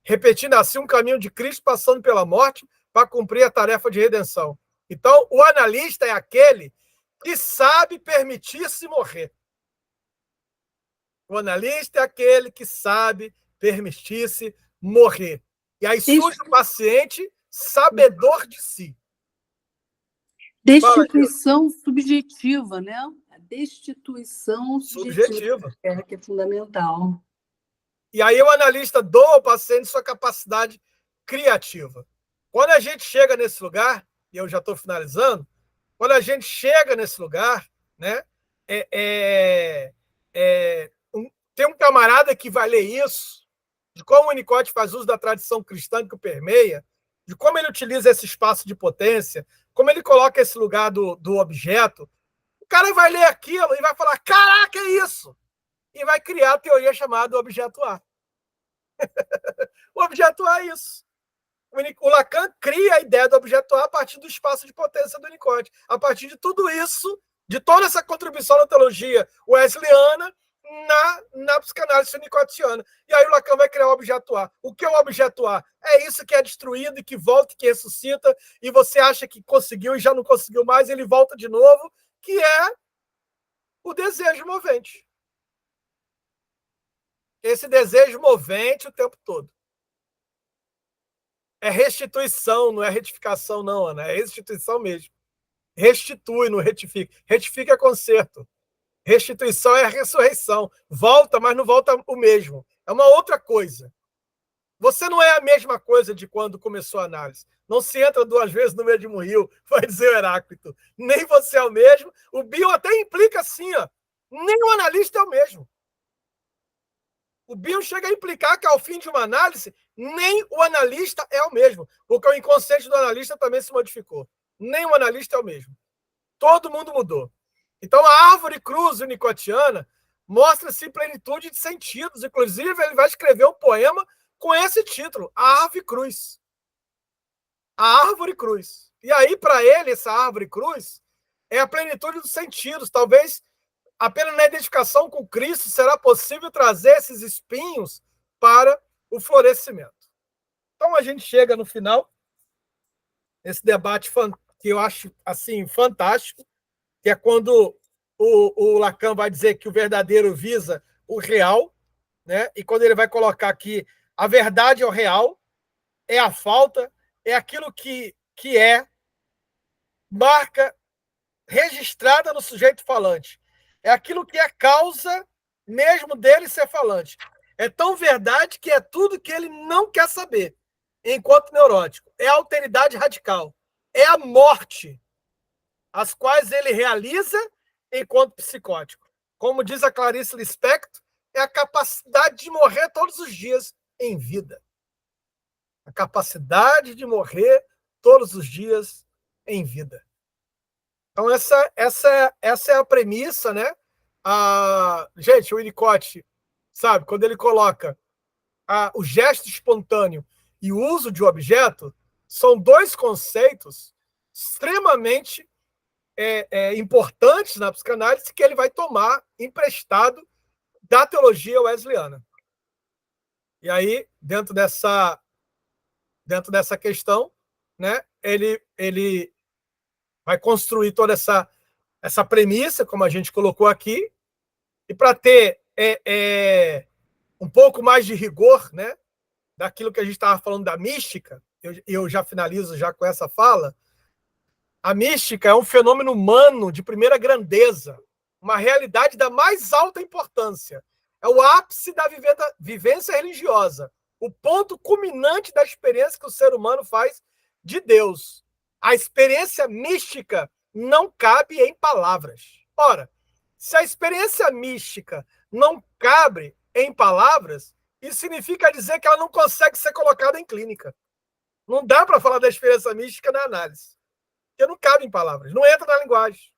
Repetindo assim um caminho de Cristo passando pela morte para cumprir a tarefa de redenção. Então, o analista é aquele que sabe permitir-se morrer. O analista é aquele que sabe permitir-se morrer. E aí surge o paciente sabedor de si. Destituição subjetiva, né? A destituição subjetiva. Que é fundamental. E aí o analista doa ao paciente sua capacidade criativa. Quando a gente chega nesse lugar, e eu já estou finalizando, quando a gente chega nesse lugar, né, tem um camarada que vai ler isso, de como o Winnicott faz uso da tradição cristã que o permeia, de como ele utiliza esse espaço de potência, como ele coloca esse lugar do objeto. O cara vai ler aquilo e vai falar, caraca, é isso! E vai criar a teoria chamada objeto A. O objeto A é isso. O Lacan cria a ideia do objeto A partir do espaço de potência do Winnicott. A partir de tudo isso, de toda essa contribuição na teologia wesleyana, na psicanálise winnicottiana. E aí o Lacan vai criar o objeto A. O que é o objeto A? É isso que é destruído e que volta e que ressuscita, e você acha que conseguiu e já não conseguiu mais, ele volta de novo, que é o desejo movente. Esse desejo movente o tempo todo. É restituição, não é retificação, não, Ana. É restituição mesmo. Restitui, não retifica. Retifica é conserto. Restituição é a ressurreição. Volta, mas não volta o mesmo. É uma outra coisa. Você não é a mesma coisa de quando começou a análise. Não se entra duas vezes no mesmo rio, vai dizer o Heráclito. Nem você é o mesmo. O Bion até implica assim, ó. Nem o analista é o mesmo. O Bion chega a implicar que, ao fim de uma análise, nem o analista é o mesmo, porque o inconsciente do analista também se modificou. Nem o analista é o mesmo. Todo mundo mudou. Então, a árvore cruz winnicottiana mostra-se plenitude de sentidos. Inclusive, ele vai escrever um poema com esse título, A Árvore Cruz. A Árvore Cruz. E aí, para ele, essa árvore cruz é a plenitude dos sentidos. Talvez apenas na identificação com Cristo será possível trazer esses espinhos para o florescimento. Então, a gente chega no final, esse debate que eu acho assim fantástico, que é quando o Lacan vai dizer que o verdadeiro visa o real, né? E quando ele vai colocar aqui a verdade é o real, é a falta, é aquilo que é marca registrada no sujeito falante. É aquilo que é causa mesmo dele ser falante. É tão verdade que é tudo que ele não quer saber, enquanto neurótico. É a alteridade radical. É a morte, as quais ele realiza enquanto psicótico. Como diz a Clarice Lispector, é a capacidade de morrer todos os dias em vida. A capacidade de morrer todos os dias em vida. Então, essa é a premissa, né? Gente, o Winnicott, sabe, quando ele coloca o gesto espontâneo e o uso de objeto, são dois conceitos extremamente importantes na psicanálise que ele vai tomar emprestado da teologia wesleyana. E aí, dentro dessa questão, né, ele vai construir toda essa premissa, como a gente colocou aqui, e para ter um pouco mais de rigor, né, daquilo que a gente estava falando da mística, eu já finalizo já com essa fala. A mística é um fenômeno humano de primeira grandeza, uma realidade da mais alta importância. É o ápice da vivência religiosa, o ponto culminante da experiência que o ser humano faz de Deus. A experiência mística não cabe em palavras. Ora, se a experiência mística não cabe em palavras, isso significa dizer que ela não consegue ser colocada em clínica. Não dá para falar da experiência mística na análise, porque não cabe em palavras, não entra na linguagem.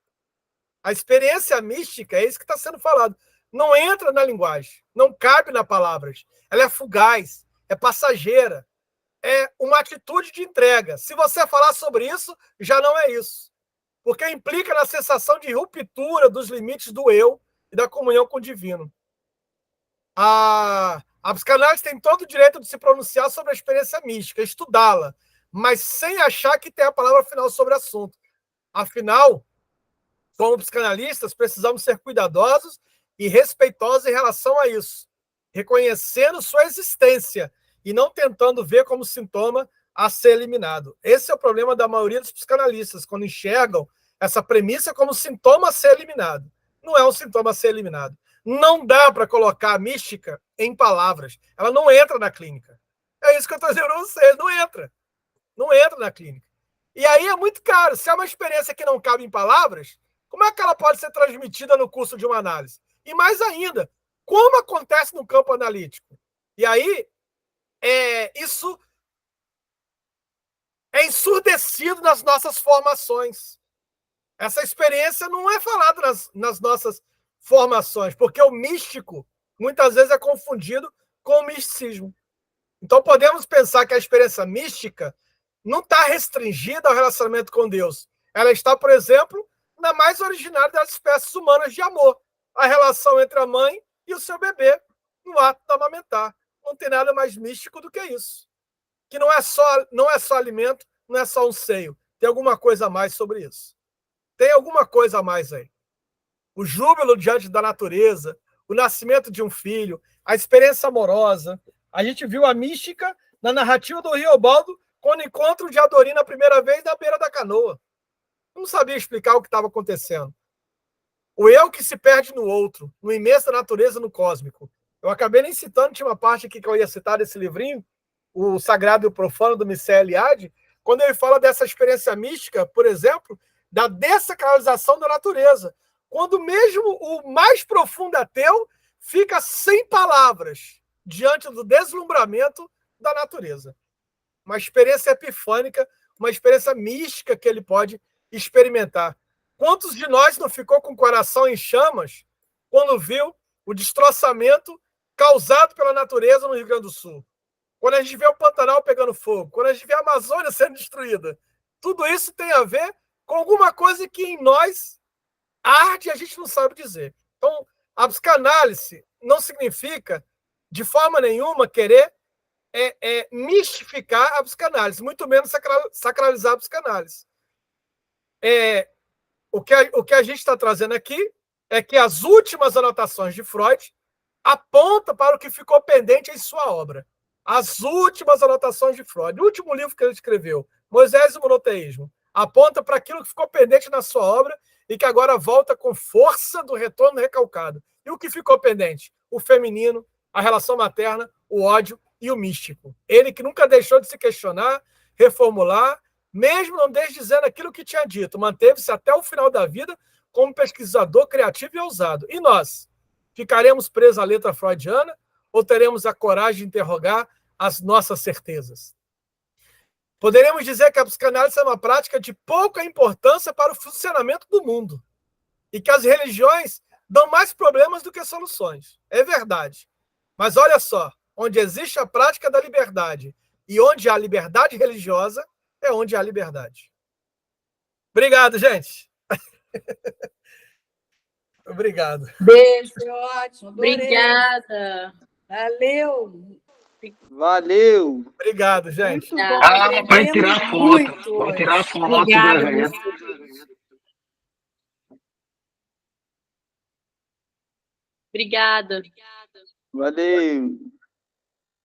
A experiência mística é isso que está sendo falado. Não entra na linguagem, não cabe nas palavras. Ela é fugaz, é passageira, é uma atitude de entrega. Se você falar sobre isso, já não é isso. Porque implica na sensação de ruptura dos limites do eu e da comunhão com o divino. A psicanálise tem todo o direito de se pronunciar sobre a experiência mística, estudá-la, mas sem achar que tem a palavra final sobre o assunto. Afinal, como psicanalistas, precisamos ser cuidadosos e respeitosos em relação a isso, reconhecendo sua existência e não tentando ver como sintoma a ser eliminado. Esse é o problema da maioria dos psicanalistas, quando enxergam essa premissa como sintoma a ser eliminado. Não é um sintoma a ser eliminado. Não dá para colocar a mística em palavras. Ela não entra na clínica. É isso que eu estou dizendo para vocês. Não entra. Não entra na clínica. E aí é muito caro. Se é uma experiência que não cabe em palavras, como é que ela pode ser transmitida no curso de uma análise? E mais ainda, como acontece no campo analítico? E aí, isso é ensurdecido nas nossas formações. Essa experiência não é falada nas nossas formações, porque o místico muitas vezes é confundido com o misticismo. Então podemos pensar que a experiência mística não está restringida ao relacionamento com Deus. Ela está, por exemplo, na mais originária das espécies humanas de amor, a relação entre a mãe e o seu bebê no ato de amamentar. Não tem nada mais místico do que isso. Que não é só alimento, não é só um seio. Tem alguma coisa a mais sobre isso. Tem alguma coisa a mais aí. O júbilo diante da natureza, o nascimento de um filho, a experiência amorosa. A gente viu a mística na narrativa do Riobaldo quando encontra o Diadorim na primeira vez na beira da canoa. Não sabia explicar o que estava acontecendo. O eu que se perde no outro, no imenso da natureza, no cósmico. Eu acabei nem citando, tinha uma parte aqui que eu ia citar desse livrinho, O Sagrado e o Profano, do Mircea Eliade, quando ele fala dessa experiência mística, por exemplo, da dessacralização da natureza. Quando mesmo o mais profundo ateu fica sem palavras diante do deslumbramento da natureza. Uma experiência epifânica, uma experiência mística que ele pode experimentar. Quantos de nós não ficou com o coração em chamas quando viu o destroçamento causado pela natureza no Rio Grande do Sul? Quando a gente vê o Pantanal pegando fogo, quando a gente vê a Amazônia sendo destruída. Tudo isso tem a ver com alguma coisa que em nós arde e a gente não sabe dizer. Então, a psicanálise não significa, de forma nenhuma, querer mistificar a psicanálise, muito menos sacralizar a psicanálise. O que a gente está trazendo aqui é que as últimas anotações de Freud apontam para o que ficou pendente em sua obra. As últimas anotações de Freud, o último livro que ele escreveu, Moisés e o Monoteísmo, aponta para aquilo que ficou pendente na sua obra e que agora volta com força do retorno recalcado. E o que ficou pendente? O feminino, a relação materna, o ódio e o místico. Ele que nunca deixou de se questionar, reformular, mesmo não desdizendo aquilo que tinha dito, manteve-se até o final da vida como pesquisador criativo e ousado. E nós? Ficaremos presos à letra freudiana ou teremos a coragem de interrogar as nossas certezas? Poderíamos dizer que a psicanálise é uma prática de pouca importância para o funcionamento do mundo e que as religiões dão mais problemas do que soluções. É verdade. Mas olha só, onde existe a prática da liberdade e onde há liberdade religiosa, é onde há liberdade. Obrigado, gente. Obrigado. Beijo, foi ótimo. Adorei. Obrigada. Valeu. Valeu. Obrigado, gente. Muito bom. Vai tirar Aprendemos foto. muito Vai hoje. tirar foto do Obrigada, evento. Obrigada. Valeu.